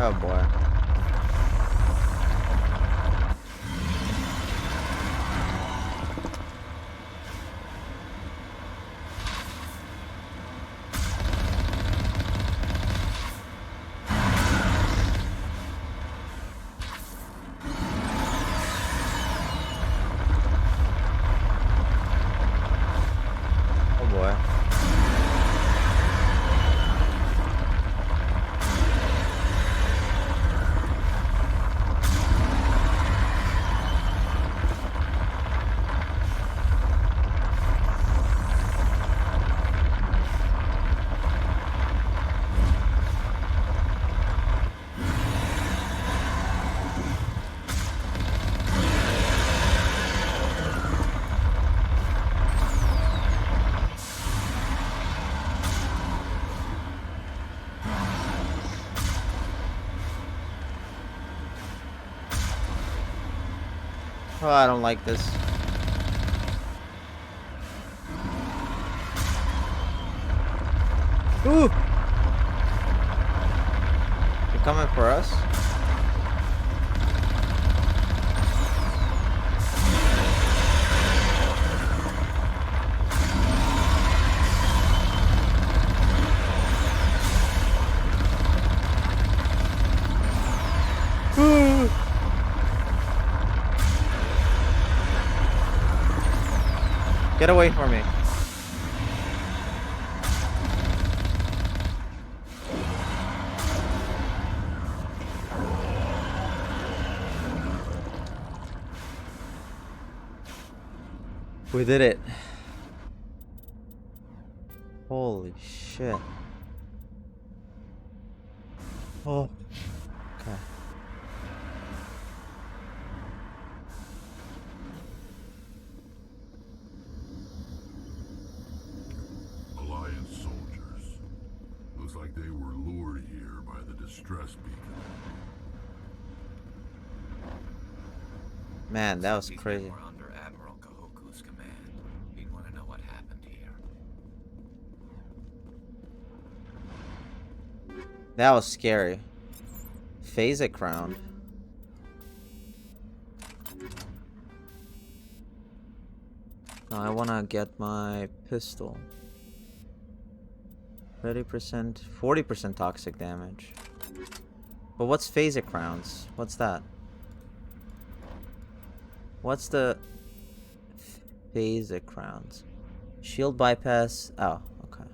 [SPEAKER 1] Oh boy. Oh boy. Oh, I don't like this. Ooh! You coming for us? Ooh! Get away from me. We did it. Holy shit. Oh. Okay.
[SPEAKER 10] Alliance soldiers. Looks like they were lured here by the distress beacon.
[SPEAKER 1] Man, that was
[SPEAKER 3] These men
[SPEAKER 1] crazy.
[SPEAKER 3] were under Admiral Kahoku's command. He'd want to know what happened here.
[SPEAKER 1] That was scary. Phasic round. Now I wanna get my pistol. 30%, 40% toxic damage. But what's phasic rounds? What's that? What's the phasic rounds? Shield bypass. Oh, okay.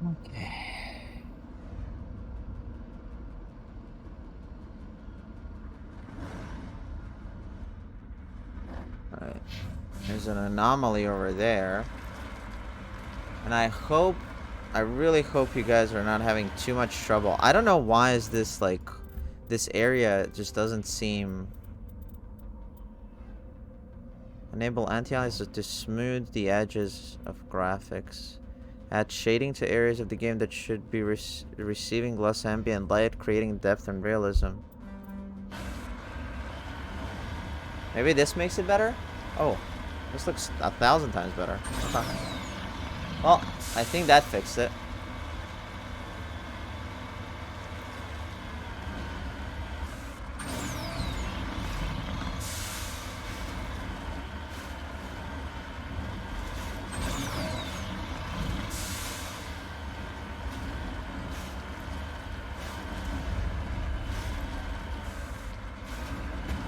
[SPEAKER 1] Okay. Alright. There's an anomaly over there. And I really hope you guys are not having too much trouble. I don't know why is this like, this area just doesn't seem... Enable anti-alias to smooth the edges of graphics. Add shading to areas of the game that should be receiving less ambient light, creating depth and realism. Maybe this makes it better? Oh, this looks 1,000 times better. Okay. Well, I think that fixed it.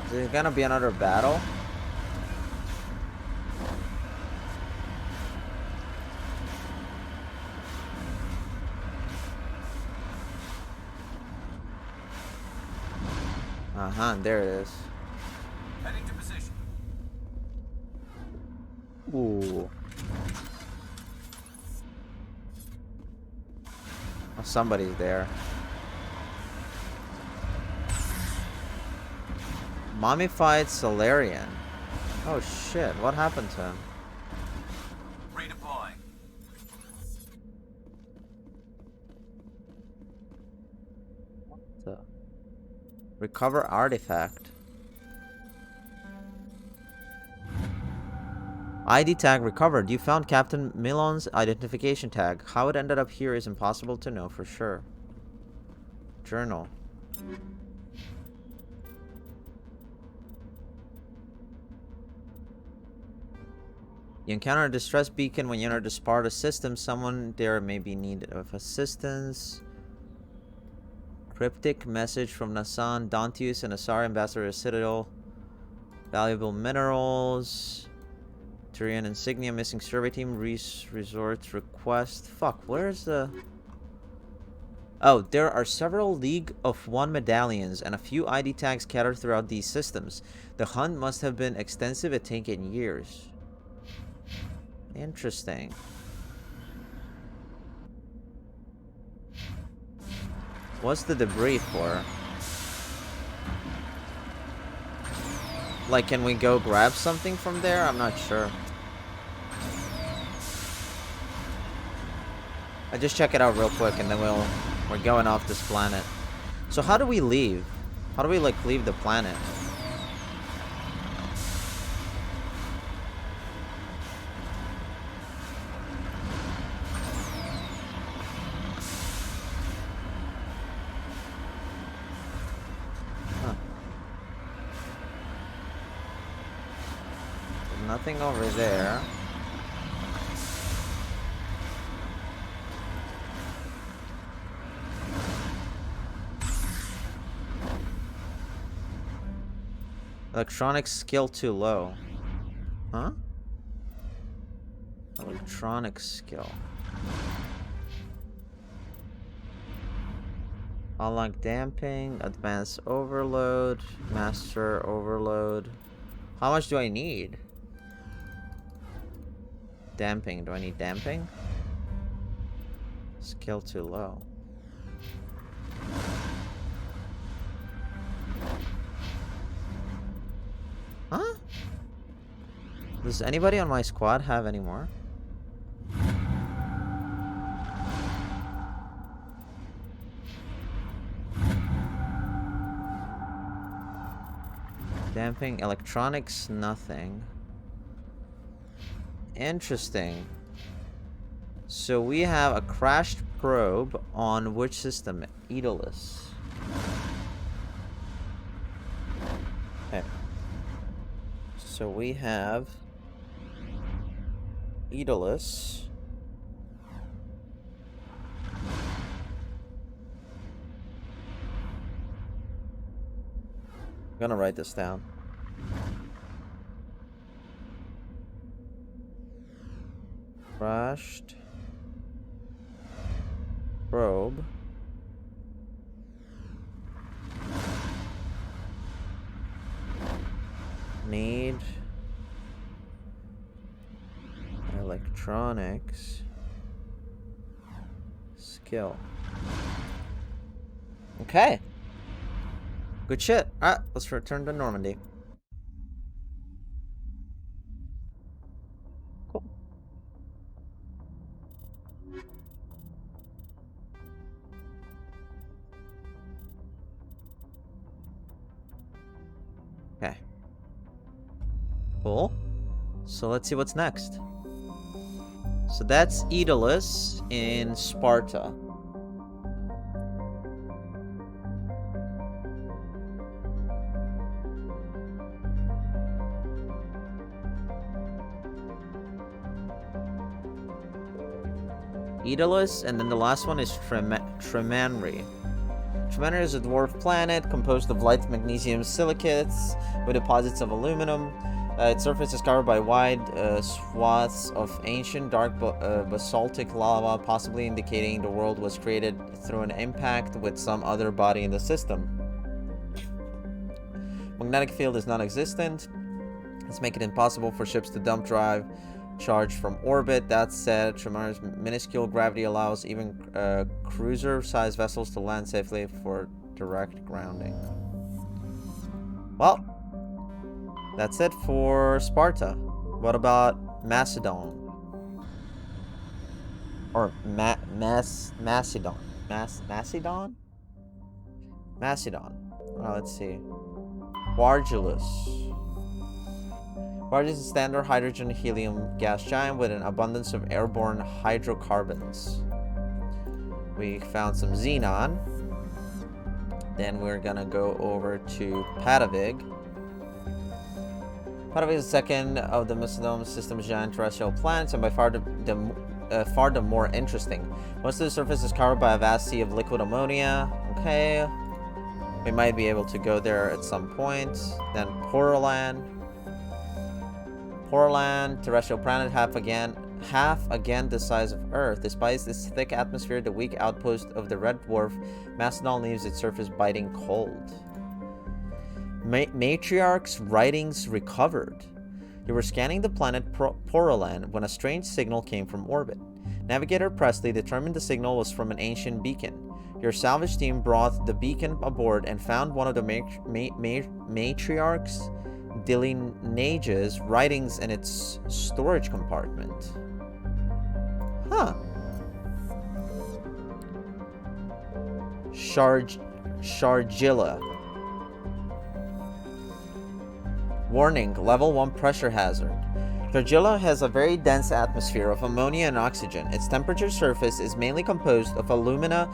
[SPEAKER 1] Is there gonna be another battle? Uh-huh, there it is.
[SPEAKER 3] Heading to position.
[SPEAKER 1] Ooh. Oh, somebody's there. Mummified Solarian. Oh shit, what happened to him?
[SPEAKER 3] Redeploying.
[SPEAKER 1] The... Recover artifact. ID tag recovered. You found Captain Milon's identification tag. How it ended up here is impossible to know for sure. Journal. You encounter a distress beacon when you enter the Sparta system. Someone there may be in need of assistance. Cryptic message from Nassan, Dantius, and Asari ambassador to Citadel. Valuable minerals. Turian insignia, missing survey team, resort request. Fuck, where's the... Oh, there are several League of One medallions and a few ID tags scattered throughout these systems. The hunt must have been extensive and taken years. Interesting. What's the debris for? Like, can we go grab something from there? I'm not sure. I just check it out real quick and then we're going off this planet. So how do we leave? How do we like leave the planet? Huh. There's nothing over there. Electronics skill too low. Huh? Electronics skill. Unlock damping, advanced overload, master overload. How much do I need? Damping. Do I need damping? Skill too low. Huh? Does anybody on my squad have any more? Damping, electronics, nothing. Interesting. So we have a crashed probe on which system? Aeolus. Okay. So we have Aeolus. I'm gonna write this down. Crashed probe. Need electronics skill. Okay. Good shit. Alright, let's return to Normandy. Cool. Okay. Cool. So let's see what's next. So that's Aeolus in Sparta. Aeolus, and then the last one is Tremanri. Tremanri is a dwarf planet composed of light magnesium silicates with deposits of aluminum. Its surface is covered by wide swaths of ancient dark basaltic lava, possibly indicating the world was created through an impact with some other body in the system. Magnetic field is non-existent. This makes it impossible for ships to dump drive charge from orbit. That said, Tremanri's minuscule gravity allows even cruiser-sized vessels to land safely for direct grounding. Well, that's it for Sparta. What about Macedon? Or Macedon? Macedon? Macedon? Let's see. Vargulus. Vargulus is a standard hydrogen helium gas giant with an abundance of airborne hydrocarbons. We found some xenon. Then we're gonna go over to Patavig. Patavig is the second of the Mesodome system's giant terrestrial planets, and by far the more interesting. Most of the surface is covered by a vast sea of liquid ammonia. Okay. We might be able to go there at some point. Then Poralan. Poralan, terrestrial planet, half again the size of Earth. Despite its thick atmosphere, the weak outpost of the red dwarf Mastodon leaves its surface biting cold. Matriarch's writings recovered. They were scanning the planet Poralan when a strange signal came from orbit. Navigator Presley determined the signal was from an ancient beacon. Your salvage team brought the beacon aboard and found one of the Matriarch's Delineage's writings in its storage compartment. Huh. Shargilla. Warning, level 1 pressure hazard. Shargilla has a very dense atmosphere of ammonia and oxygen. Its temperature surface is mainly composed of alumina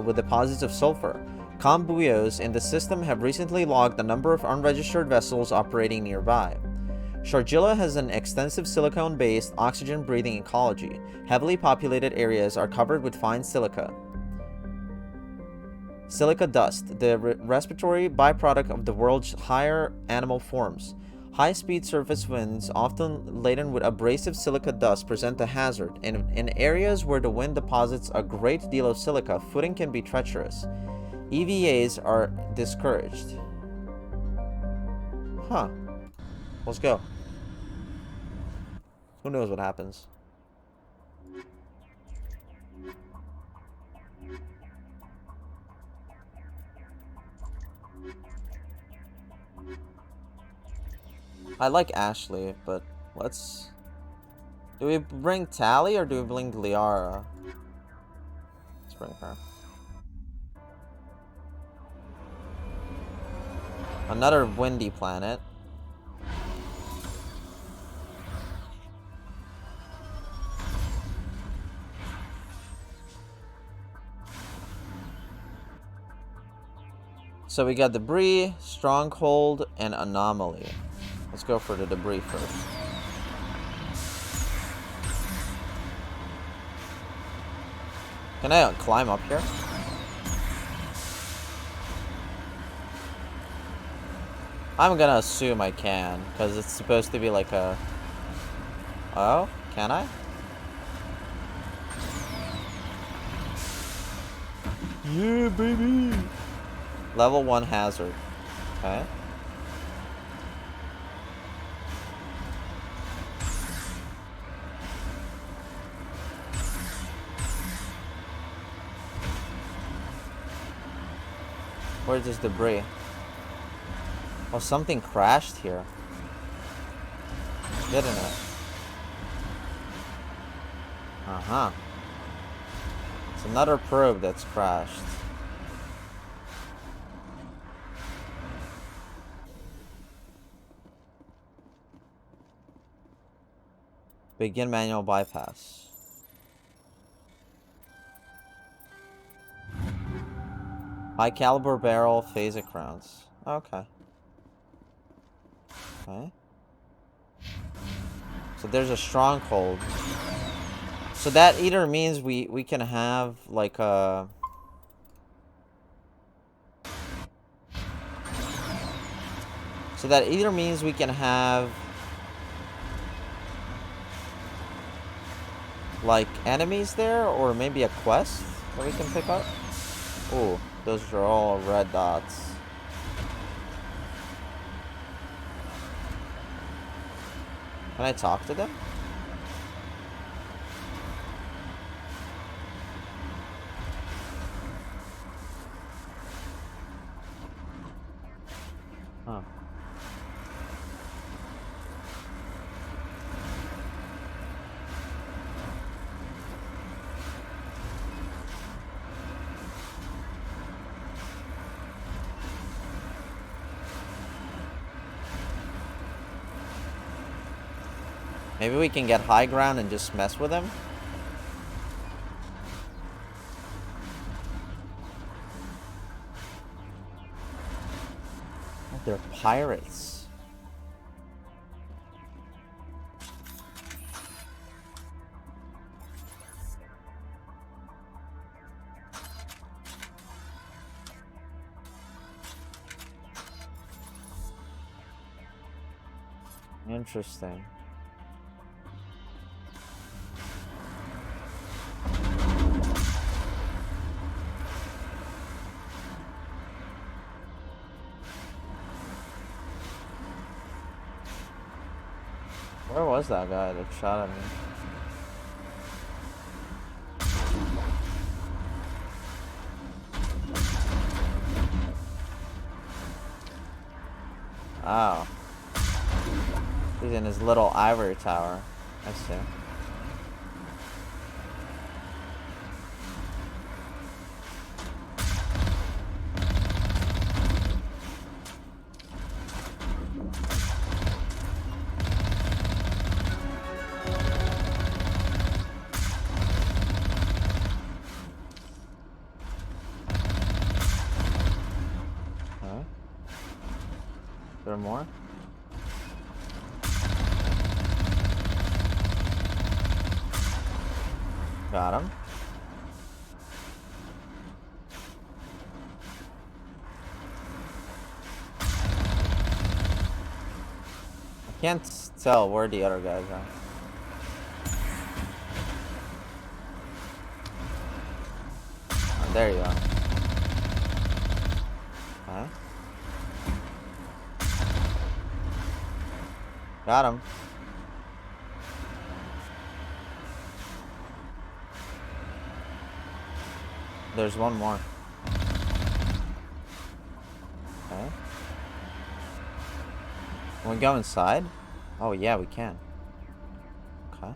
[SPEAKER 1] with deposits of sulfur. Combuyos in the system have recently logged a number of unregistered vessels operating nearby. Shargilla has an extensive silicone-based, oxygen-breathing ecology. Heavily populated areas are covered with fine silica. Silica dust, the respiratory byproduct of the world's higher animal forms. High-speed surface winds, often laden with abrasive silica dust, present a hazard. In areas where the wind deposits a great deal of silica, footing can be treacherous. EVAs are discouraged. Huh. Let's go. Who knows what happens? I like Ashley, but let's... Do we bring Tally or do we bring Liara? Let's bring her. Another windy planet. So we got debris, stronghold, and anomaly. Let's go for the debris first. Can I climb up here? I'm gonna assume I can, because it's supposed to be like a... Oh, can I? Yeah, baby! Level 1 hazard. Okay. Where's this debris? Oh, something crashed here. Didn't it? Uh-huh. It's another probe that's crashed. Begin manual bypass. High caliber barrel, phasic rounds. Okay. Okay. So there's a stronghold. So that either means we can have like a... So that either means we can have like enemies there, or maybe a quest that we can pick up. Oh, those are all red dots. Can I talk to them? Huh. Maybe we can get high ground and just mess with him? Oh, they're pirates. Interesting. Where was that guy that shot at me? Oh. He's in his little ivory tower. I see. Huh? Is there more? Got him. I can't tell where the other guys are. Oh, there you are. Huh? Got him. There's one more. Okay. Can we go inside? Oh yeah, we can. Okay.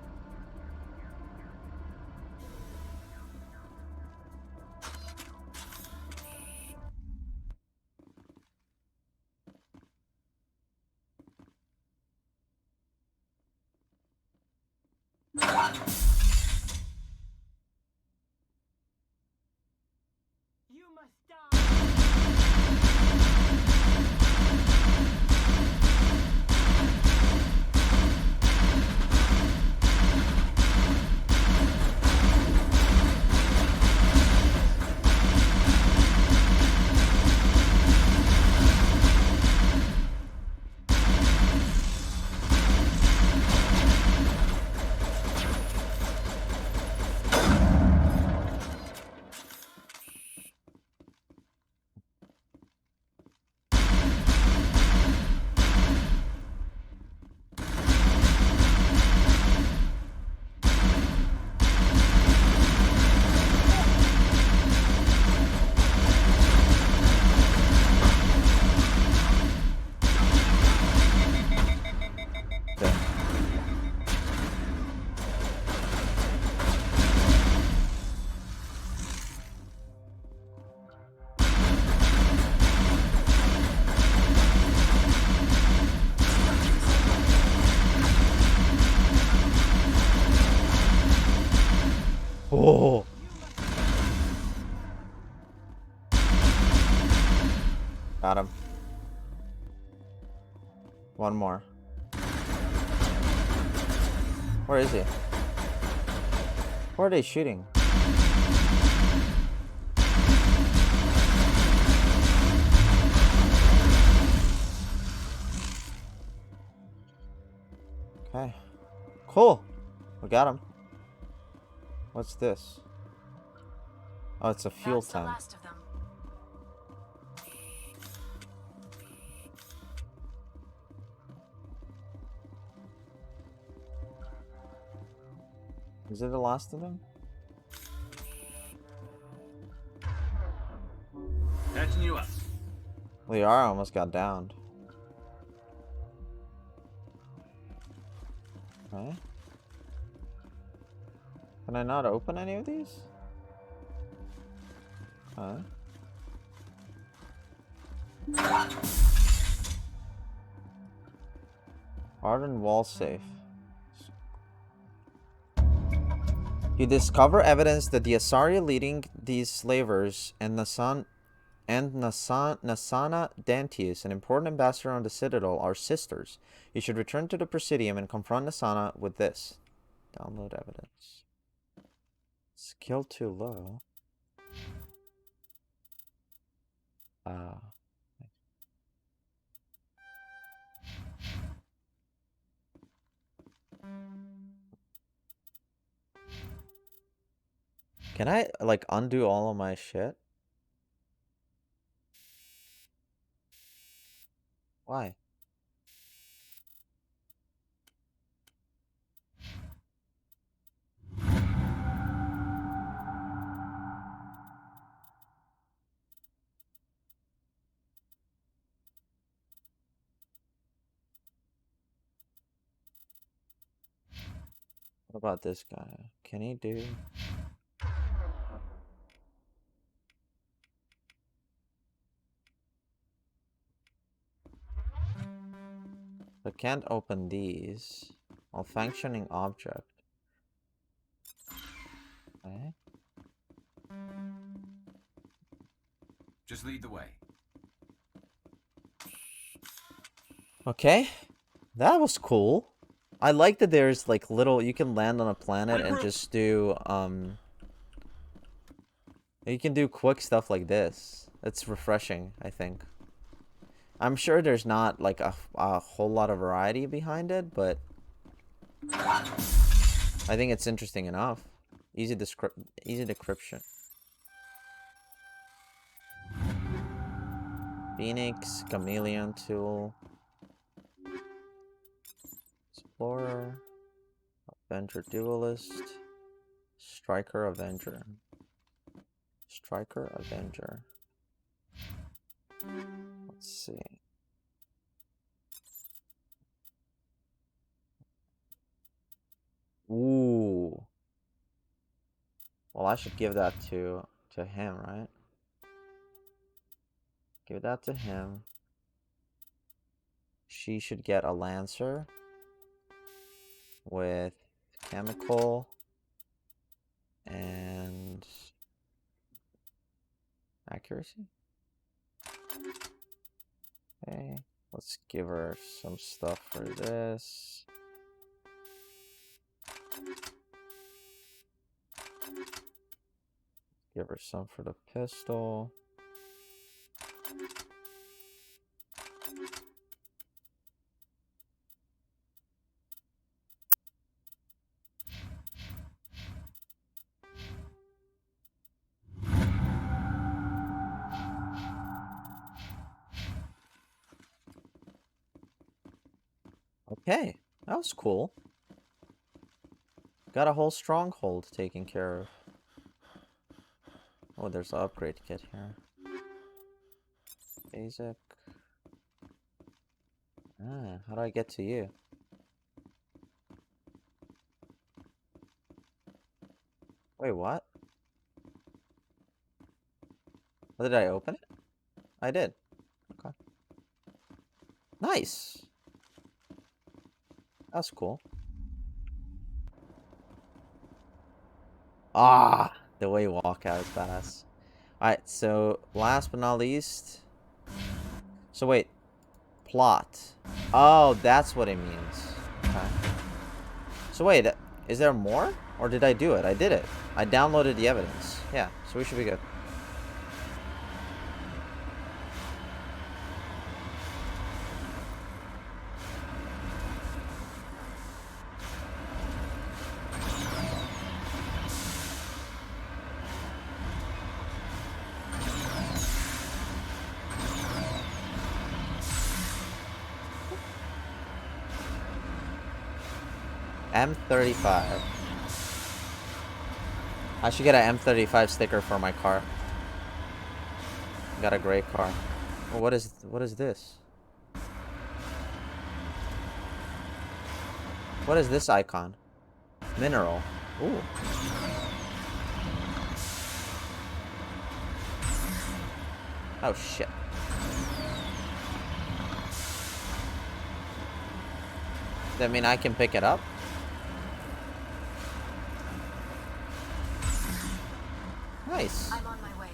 [SPEAKER 1] Oh. Got him. One more. Where is he? Where are they shooting? Okay. Cool. We got him. What's this? Oh, it's a fuel
[SPEAKER 5] That's the
[SPEAKER 1] tank.
[SPEAKER 5] last of them.
[SPEAKER 1] Is it the last of them?
[SPEAKER 3] Catching you up.
[SPEAKER 1] We are almost got downed. Okay. Can I not open any of these? Huh? Hardened wall safe. You discover evidence that the Asari leading these slavers and Nasana Dantius, an important ambassador on the Citadel, are sisters. You should return to the Presidium and confront Nasana with this. Download evidence. Skill too low. Can I, like, undo all of my shit? Why? What about this guy? Can he do... I can't open these. Malfunctioning object. Okay.
[SPEAKER 3] Just lead the way.
[SPEAKER 1] Okay. That was cool. I like that there's like little, you can land on a planet and just do, you can do quick stuff like this. It's refreshing, I think. I'm sure there's not like a whole lot of variety behind it, but I think it's interesting enough. Easy decryption. Phoenix, chameleon tool, explorer, avenger duelist, striker avenger, striker avenger. Let's see. Ooh. Well, I should give that to him, right? Give that to him. She should get a lancer with chemical and accuracy. Okay, let's give her some stuff for this. Give her some for the pistol. Okay, that was cool. Got a whole stronghold taken care of. Oh, there's an upgrade kit here. Basic. Ah, how do I get to you? Wait, what? Oh, did I open it? I did. Okay. Nice. That's cool. Ah, the way you walk out is badass. Alright, so last but not least. So wait. Plot. Oh, that's what it means. Okay. So wait, is there more? Or did I do it? I did it. I downloaded the evidence. Yeah, so we should be good. M35. I should get an M35 sticker for my car. Got a gray car. Oh, what is this? What is this icon? Mineral. Ooh. Oh shit. Does that mean I can pick it up? Nice.
[SPEAKER 5] I'm on my way.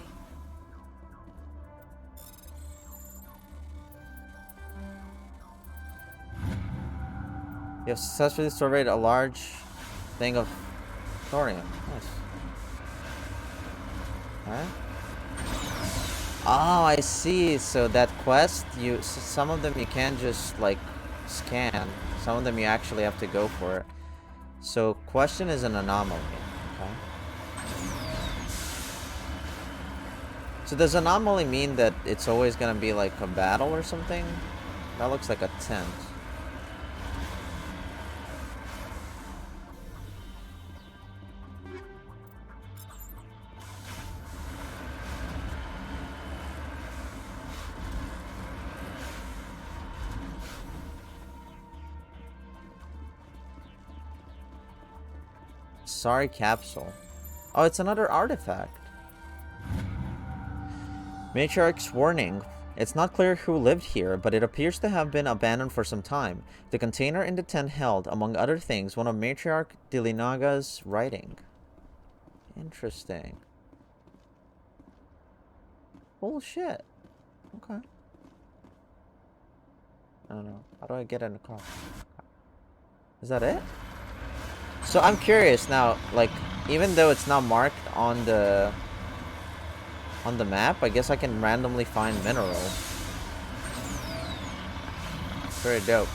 [SPEAKER 1] You have successfully surveyed a large thing of thorium. Nice. Alright. Oh, I see. So that quest, some of them you can't just like scan. Some of them you actually have to go for it. So question is an anomaly. Okay. So does anomaly mean that it's always gonna be like a battle or something? That looks like a tent. Sorry, capsule. Oh, it's another artifact. Matriarch's warning. It's not clear who lived here, but it appears to have been abandoned for some time. The container in the tent held, among other things, one of Matriarch Delinaga's writing. Interesting. Bullshit. Okay. I don't know. How do I get in the car? Is that it? So I'm curious now, like, even though it's not marked on the map, I guess I can randomly find minerals. Very dope.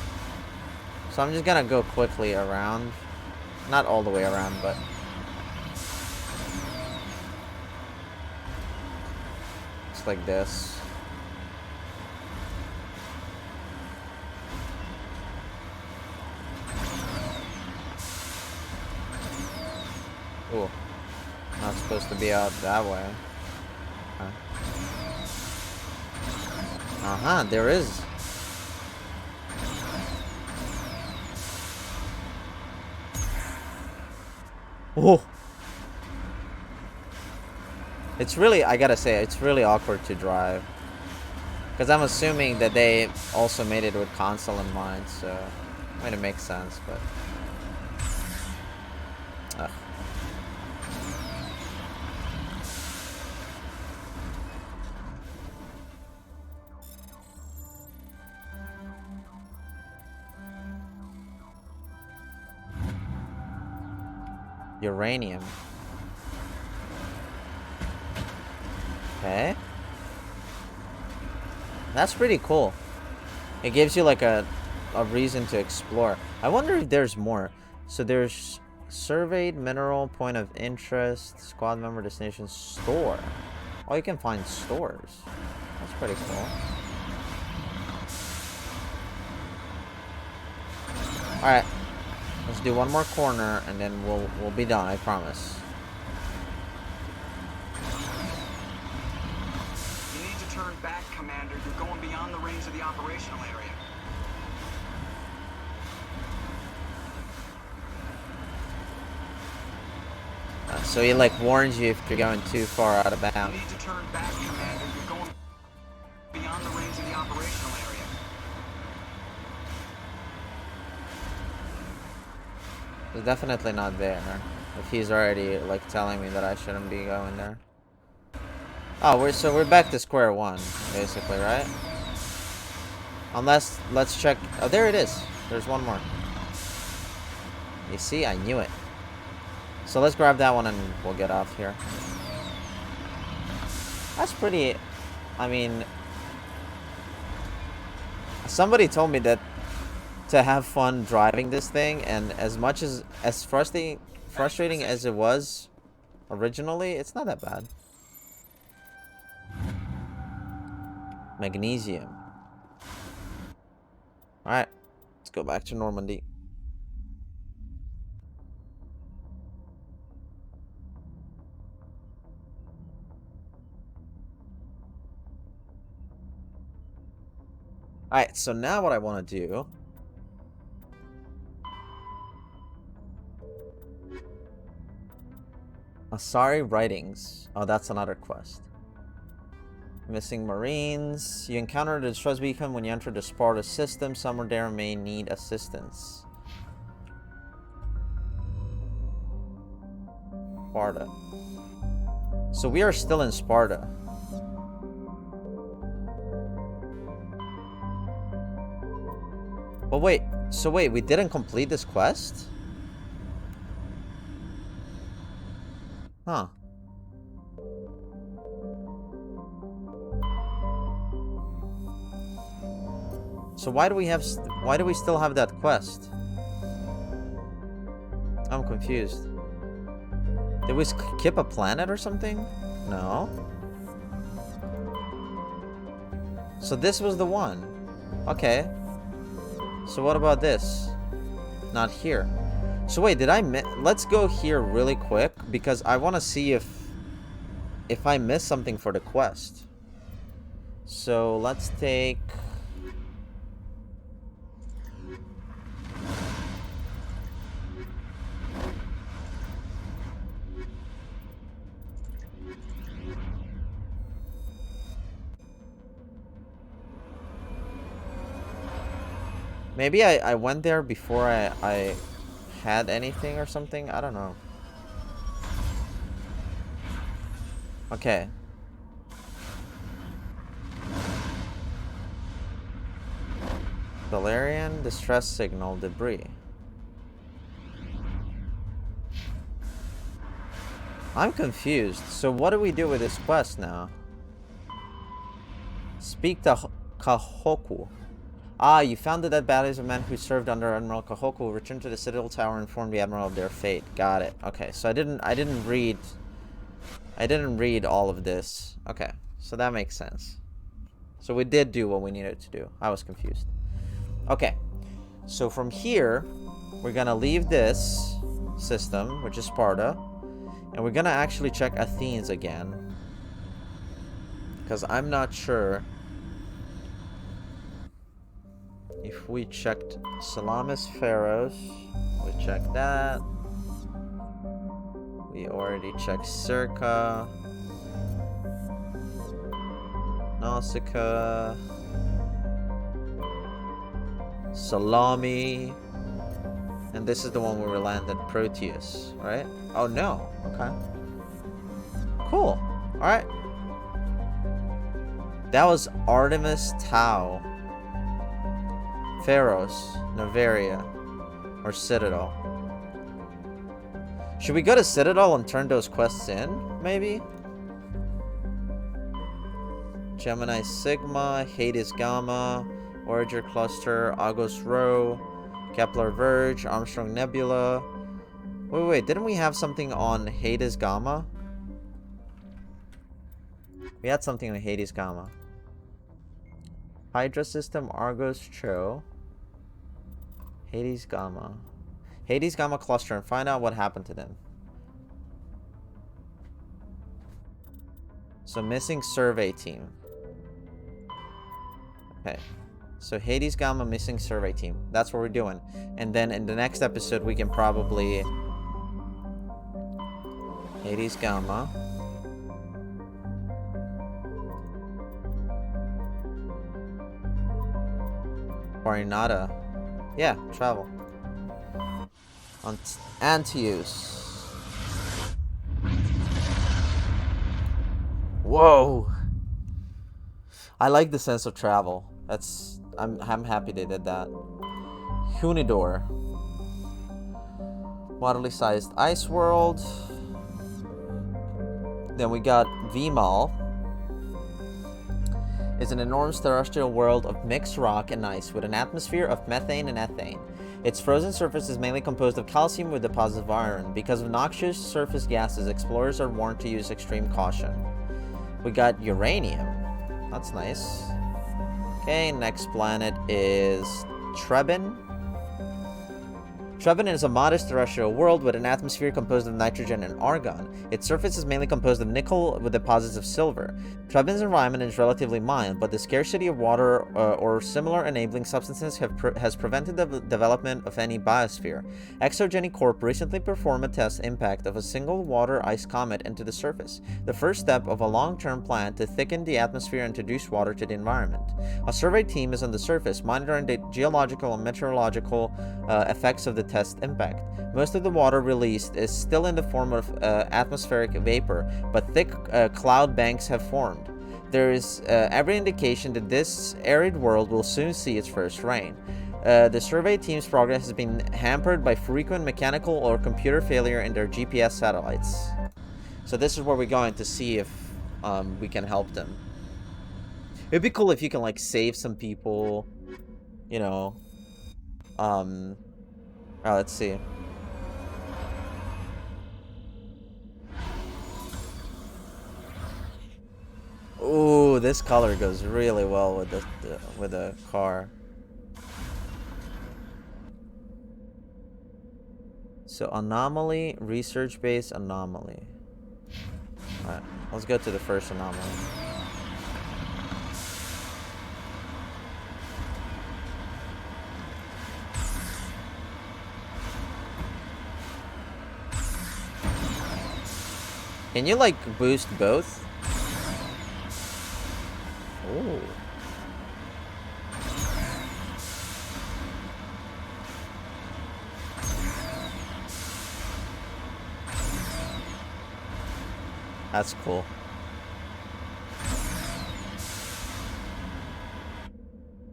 [SPEAKER 1] So I'm just gonna go quickly around. Not all the way around, but just like this. Ooh. Not supposed to be out that way. Uh-huh, there is. Oh. It's really, I gotta say, it's really awkward to drive. Because I'm assuming that they also made it with console in mind, so I mean, it makes sense, but ugh. Uranium. Okay. That's pretty cool. It gives you like a reason to explore. I wonder if there's more. So there's surveyed mineral, point of interest, squad member, destination, store. Oh, you can find stores. That's pretty cool. Alright. Let's do one more corner and then we'll be done, I promise.
[SPEAKER 8] You need to turn back, Commander. You're going beyond the range of the operational area.
[SPEAKER 1] So he like warns you if you're going too far out of bounds.
[SPEAKER 8] You need to turn back, Commander. You're going beyond the range of the operational area.
[SPEAKER 1] It's definitely not there. If he's already like telling me that I shouldn't be going there. Oh, we're back to square one, basically, right? Unless, let's check. Oh, there it is. There's one more. You see, I knew it. So let's grab that one and we'll get off here. That's pretty. I mean, somebody told me that to have fun driving this thing, and as much as frustrating as it was originally, it's not that bad. Magnesium. Alright, let's go back to Normandy. Alright, so now what I want to do Asari writings. Oh, that's another quest. Missing Marines. You encounter the distress beacon when you enter the Sparta system. Someone there may need assistance. Sparta. So we are still in Sparta. But wait, so wait, we didn't complete this quest? Huh. So why do we still have that quest? I'm confused. Did we skip a planet or something? No. So this was the one. Okay. So what about this? Not here. So wait, did I let's go here really quick because I want to see if I missed something for the quest. So let's take maybe I went there before I had anything or something. I don't know. Okay. Valerian distress signal debris. I'm confused. So what do we do with this quest now? Speak to Kahoku. Ah, you found the dead bodies of men who served under Admiral Kahoku. Return to the Citadel Tower and inform the Admiral of their fate. Got it. Okay, so I didn't read all of this. Okay, so that makes sense. So we did do what we needed to do. I was confused. Okay, so from here, we're gonna leave this system, which is Sparta, and we're gonna actually check Athens again, because I'm not sure if we checked Salamis Pharos. We checked that. We already checked Circa, Nausicaa, Salami, and this is the one where we landed, Proteus, right? Oh no, okay. Cool, alright. That was Artemis Tau, Pharos, Novaria, or Citadel. Should we go to Citadel and turn those quests in, maybe? Gemini Sigma, Hades Gamma, Voyager Cluster, Argos Rho, Kepler Verge, Armstrong Nebula. Wait, didn't we have something on Hades Gamma? We had something on Hades Gamma. Hydra System, Argos Cho, Hades Gamma. Hades Gamma Cluster, and find out what happened to them. So missing survey team. Okay. So Hades Gamma missing survey team. That's what we're doing. And then in the next episode we can probably Hades Gamma. Farinata. Yeah, travel. Antius. Whoa. I like the sense of travel. I'm happy they did that. Hunidor. Moderately sized ice world. Then we got Vimal. It's an enormous terrestrial world of mixed rock and ice with an atmosphere of methane and ethane. Its frozen surface is mainly composed of calcium with deposits of iron. Because of noxious surface gases, explorers are warned to use extreme caution. We got uranium. That's nice. Okay, next planet is Trebin. Trebin is a modest terrestrial world with an atmosphere composed of nitrogen and argon. Its surface is mainly composed of nickel with deposits of silver. Trebin's environment is relatively mild, but the scarcity of water or similar enabling substances has prevented the development of any biosphere. Exogeny Corp recently performed a test impact of a single water-ice comet into the surface, the first step of a long-term plan to thicken the atmosphere and introduce water to the environment. A survey team is on the surface, monitoring the geological and meteorological effects of the test impact. Most of the water released is still in the form of atmospheric vapor, but thick cloud banks have formed. There is every indication that this arid world will soon see its first rain. The survey team's progress has been hampered by frequent mechanical or computer failure in their GPS satellites. So this is where we're going to see if we can help them. It'd be cool if you can like save some people, you know. Oh, let's see. Ooh, this color goes really well with the car. So anomaly, research-based anomaly. Alright, let's go to the first anomaly. Can you like boost both? Ooh. That's cool.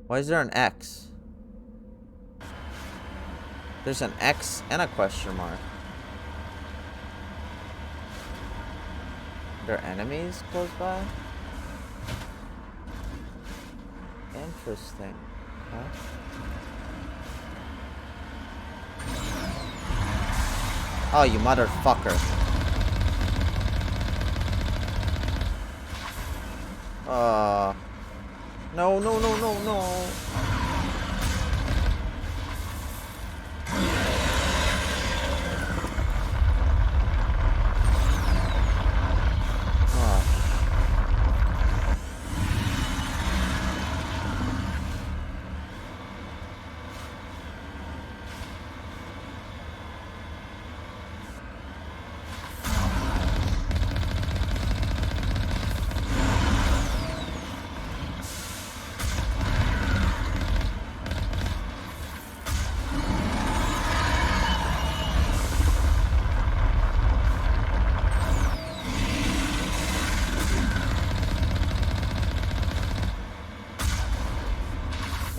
[SPEAKER 1] Why is there an X? There's an X and a question mark. There are enemies close by? Interesting. Huh? Oh, you motherfucker. No, no, no, no, no.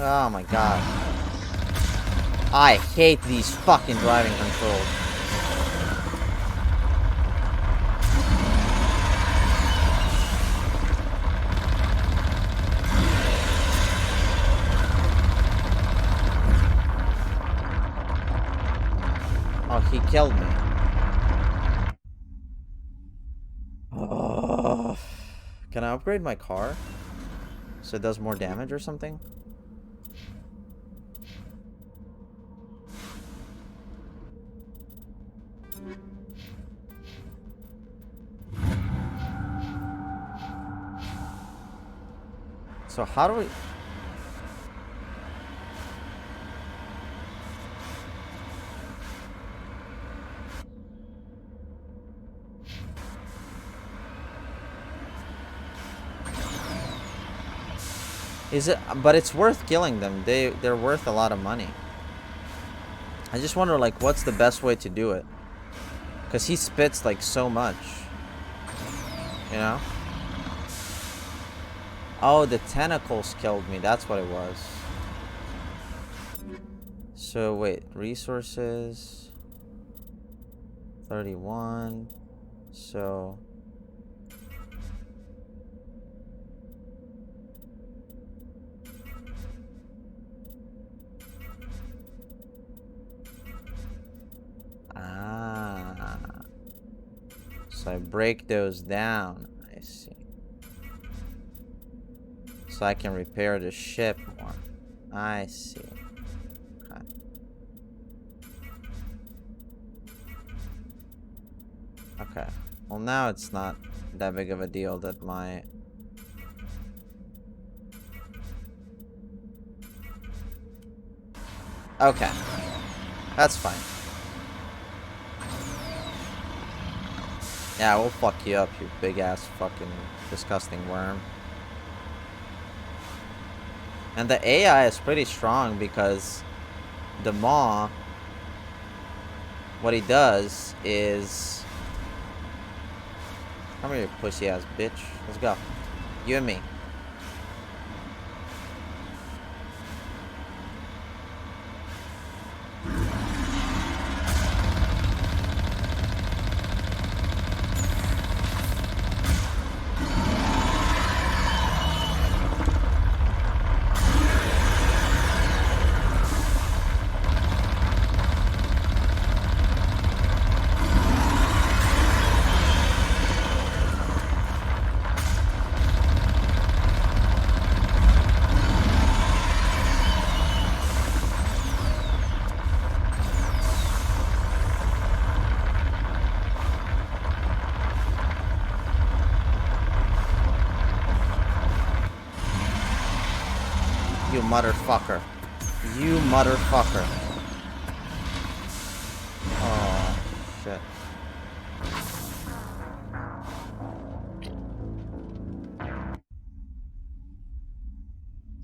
[SPEAKER 1] Oh my god. I hate these fucking driving controls. Oh, he killed me. Oh. Can I upgrade my car so it does more damage or something? So how do we... Is it... But it's worth killing them. They're worth a lot of money. I just wonder, like, what's the best way to do it? Because he spits, like, so much. You know? Oh, the tentacles killed me. That's what it was. So, wait. Resources. 31. So... Ah. So I break those down. I see. So I can repair the ship more. I see. Okay. Okay. Well, now it's not that big of a deal that my... Okay. That's fine. Yeah, we'll fuck you up, you big-ass fucking disgusting worm. And the AI is pretty strong because the maw what he does is... Come here, you pussy-ass bitch. Let's go. You and me. You motherfucker. You motherfucker. Oh, shit.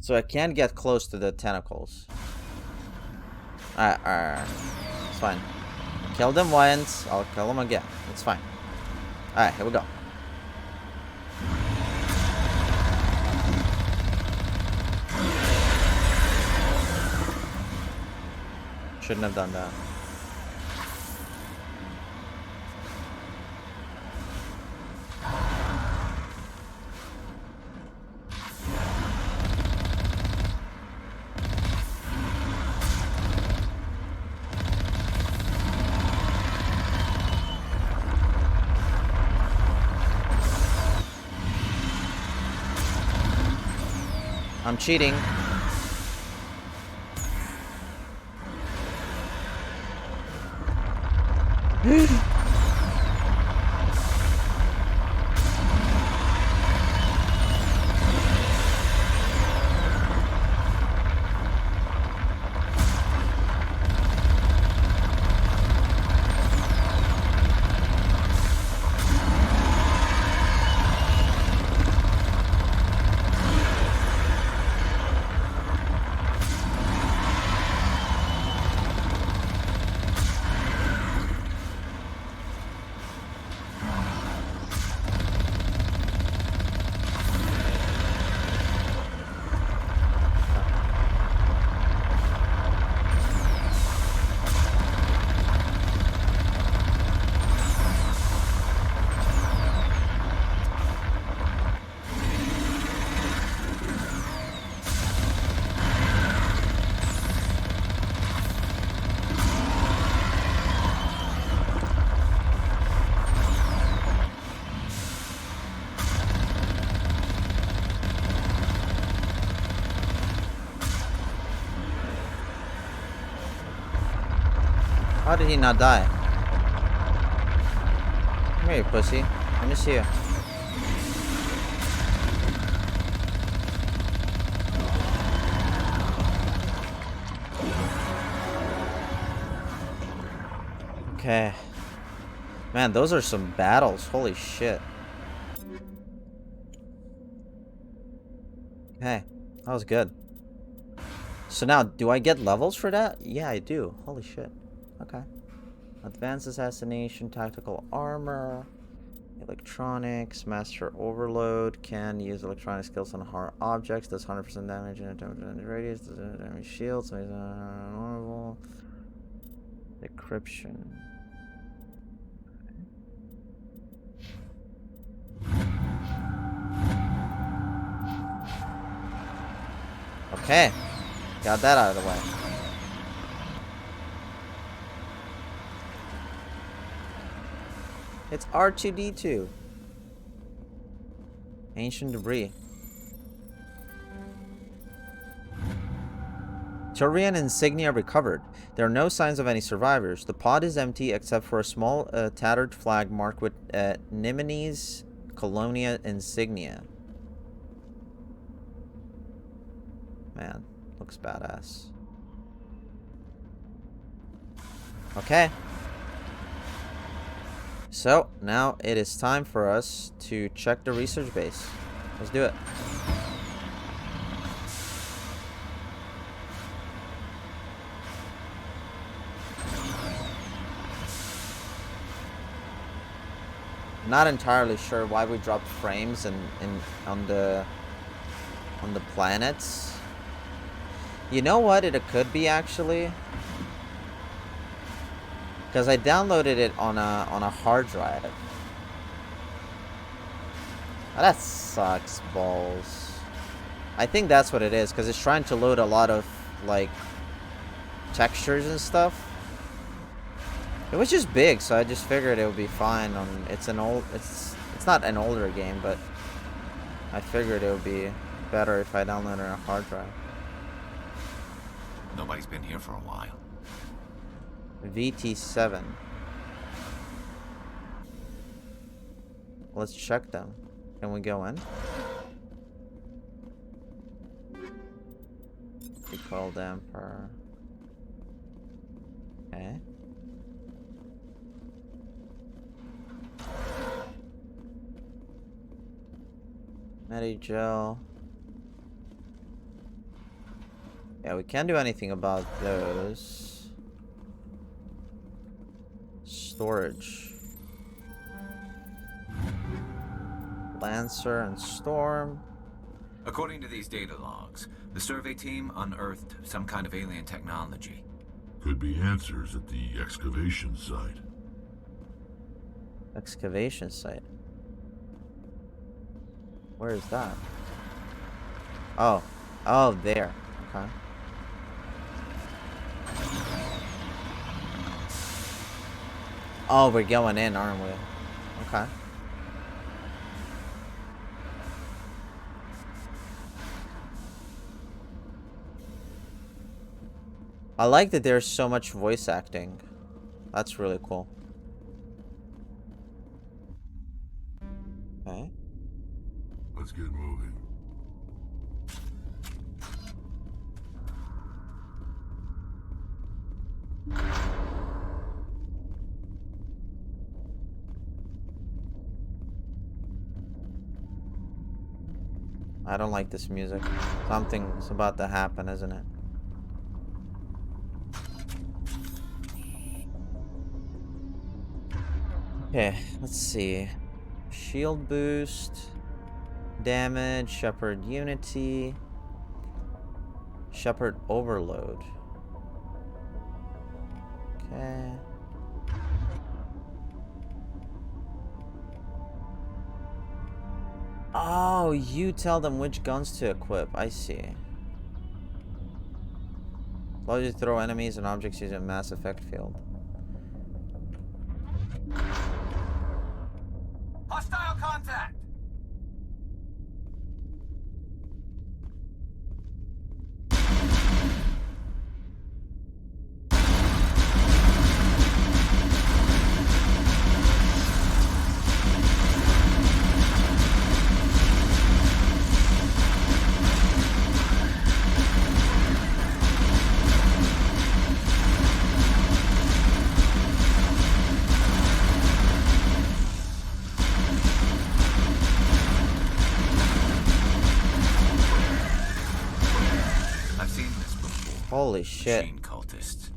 [SPEAKER 1] So I can't get close to the tentacles. Alright. It's fine. Killed them once, I'll kill them again. It's fine. Alright, here we go. Shouldn't have done that. I'm cheating. How did he not die? Come here, you pussy. Let me see you. Okay. Man, those are some battles. Holy shit. Okay. That was good. So now, do I get levels for that? Yeah, I do. Holy shit. Okay. Advanced assassination, tactical armor, electronics, master overload, can use electronic skills on hard objects, does 100% damage in a 10% radius, does damage shields, normal. Decryption. Okay. Got that out of the way. It's R2-D2. Ancient debris. Turian insignia recovered. There are no signs of any survivors. The pod is empty except for a small tattered flag marked with Nimini's Colonia insignia. Man, looks badass. Okay. So, now it is time for us to check the research base. Let's do it. Not entirely sure why we dropped frames on the planets. You know what it could be actually? Because I downloaded it on a hard drive. Oh, that sucks balls. I think that's what it is, because it's trying to load a lot of like textures and stuff. It was just big, so I just figured it would be fine. It's not an older game, but I figured it would be better if I downloaded a hard drive.
[SPEAKER 11] Nobody's been here for a while.
[SPEAKER 1] VT7. Let's check them. Can we go in? Recoil damper. Okay. Medigel. Yeah, we can't do anything about those. Storage. Lancer and Storm.
[SPEAKER 11] According to these data logs, the survey team unearthed some kind of alien technology.
[SPEAKER 10] Could be answers at the excavation site.
[SPEAKER 1] Excavation site. Where is that? Oh. Oh, there. Okay. Oh, we're going in, aren't we? Okay. I like that there's so much voice acting. That's really cool. Okay.
[SPEAKER 10] Let's get moving.
[SPEAKER 1] I don't like this music. Something's about to happen, isn't it? Okay, let's see. Shield boost, damage, Shepard unity, Shepard overload. Okay. Oh, you tell them which guns to equip. I see. Allows you to throw enemies and objects using a mass effect field.
[SPEAKER 11] Hostile contact!
[SPEAKER 1] Holy shit.
[SPEAKER 11] Machine cultists.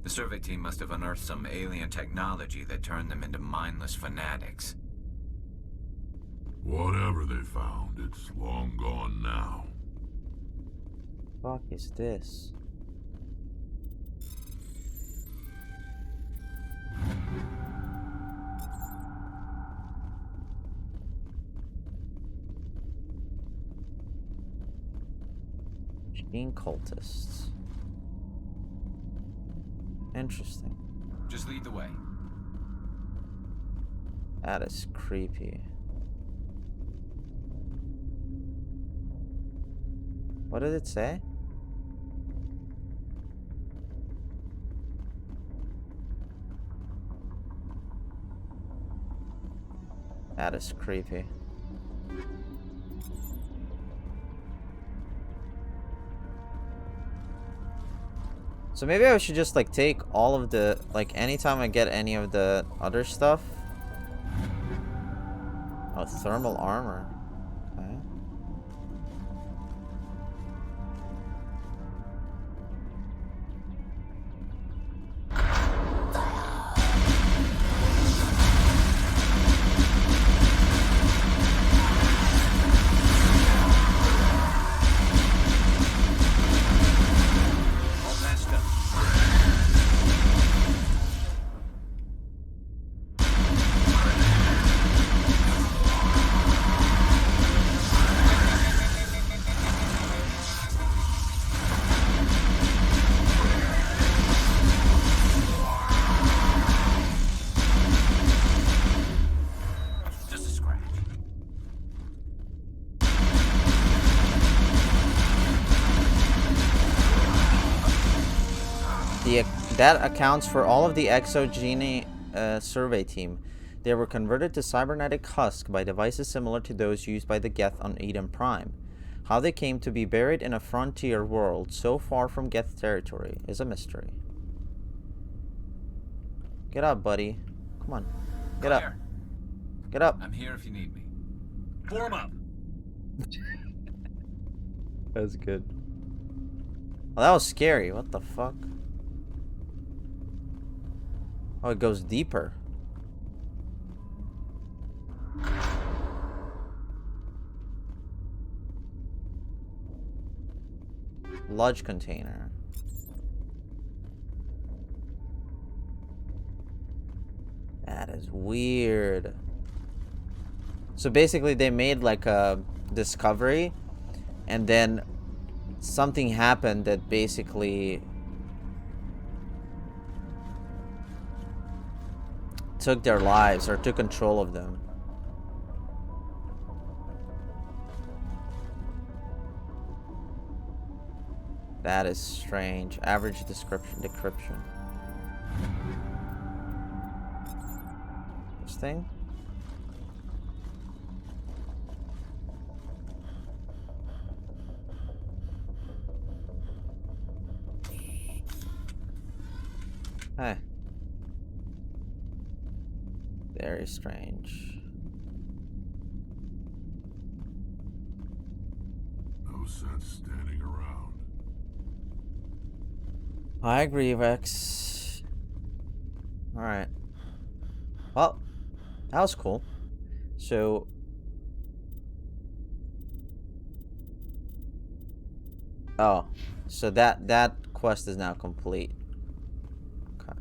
[SPEAKER 11] The survey team must have unearthed some alien technology that turned them into mindless fanatics.
[SPEAKER 10] Whatever they found, it's long gone now.
[SPEAKER 1] Fuck is this? Machine cultists. Interesting.
[SPEAKER 11] Just lead the way.
[SPEAKER 1] That is creepy. What did it say? That is creepy. So maybe I should just like take all of the, like anytime I get any of the other stuff. Oh, thermal armor. Okay. that accounts for all of the exogeny survey team. They were converted to cybernetic husk by devices similar to those used by the Geth on Eden Prime. How they came to be buried in a frontier world so far from Geth territory is a mystery. Get up, buddy. Come on. Get up. Get up.
[SPEAKER 3] I'm here if you need me.
[SPEAKER 2] Form up.
[SPEAKER 1] That was good. Well, that was scary. What the fuck? Oh, it goes deeper. Lodge container. That is weird. So basically they made like a discovery and then something happened that basically took their lives or took control of them. That is strange. Average decryption. This thing? Hey. Very strange.
[SPEAKER 10] No sense standing around.
[SPEAKER 1] I agree, Rex. Alright. Well, that was cool. So... Oh. So that quest is now complete. Okay.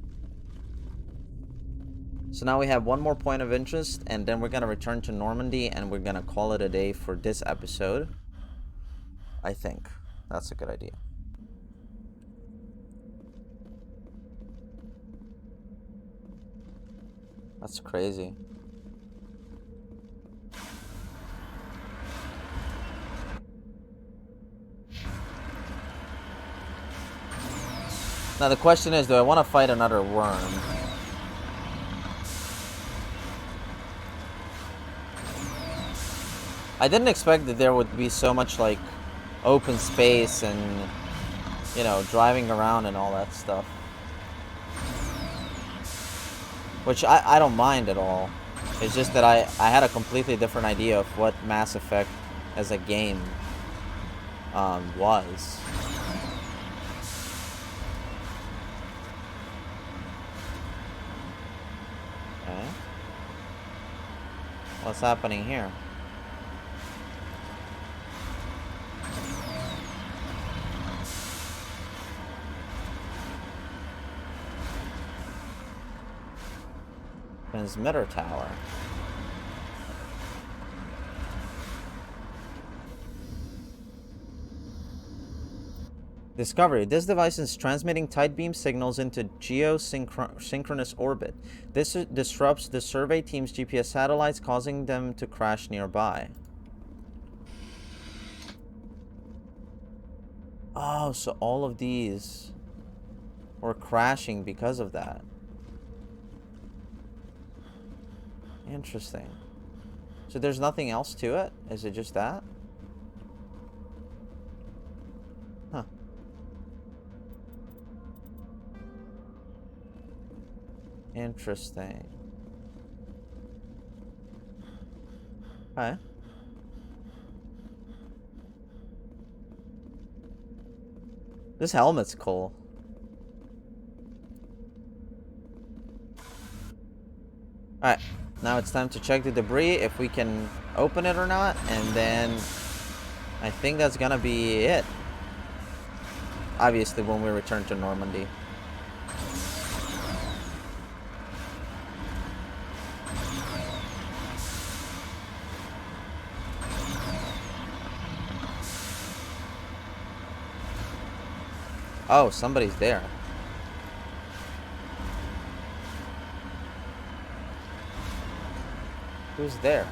[SPEAKER 1] So now we have one more point of interest, and then we're gonna return to Normandy, and we're gonna call it a day for this episode. I think. That's a good idea. That's crazy. Now the question is, do I want to fight another worm? I didn't expect that there would be so much like open space and, you know, driving around and all that stuff. Which I don't mind at all. It's just that I had a completely different idea of what Mass Effect as a game was. Okay. What's happening here? Transmitter tower. Discovery. This device is transmitting tight beam signals into geosynchronous orbit. This disrupts the survey team's GPS satellites, causing them to crash nearby. Oh, so all of these were crashing because of that. Interesting. So there's nothing else to it? Is it just that? Huh. Interesting. Okay. This helmet's cool. Alright. Now it's time to check the debris, if we can open it or not, and then I think that's gonna be it. Obviously, when we return to Normandy. Oh, somebody's there. Who's there?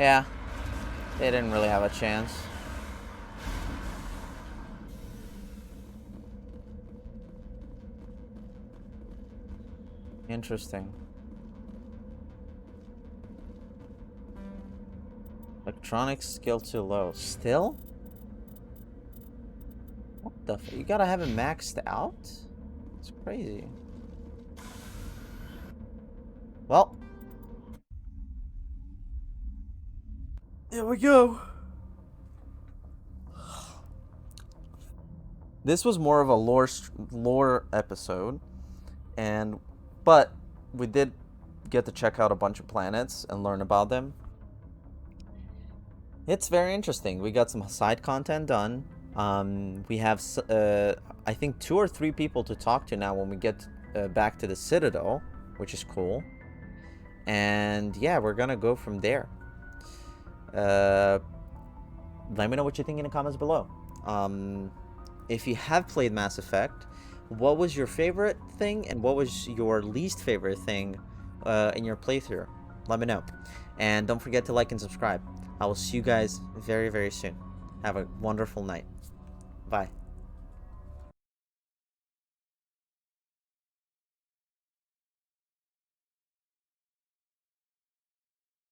[SPEAKER 1] Yeah, they didn't really have a chance. Interesting. Electronics skill too low. Still? What the f- You gotta have it maxed out? It's crazy. Well. Here we go. This was more of a lore episode, but we did get to check out a bunch of planets and learn about them. It's very interesting. We got some side content done. We have, I think, 2 or 3 people to talk to now when we get back to the Citadel, which is cool. And yeah, we're gonna go from there. Let me know what you think in the comments below. If you have played Mass Effect, what was your favorite thing and what was your least favorite thing in your playthrough? Let me know. And don't forget to like and subscribe. I will see you guys very, very soon. Have a wonderful night. Bye.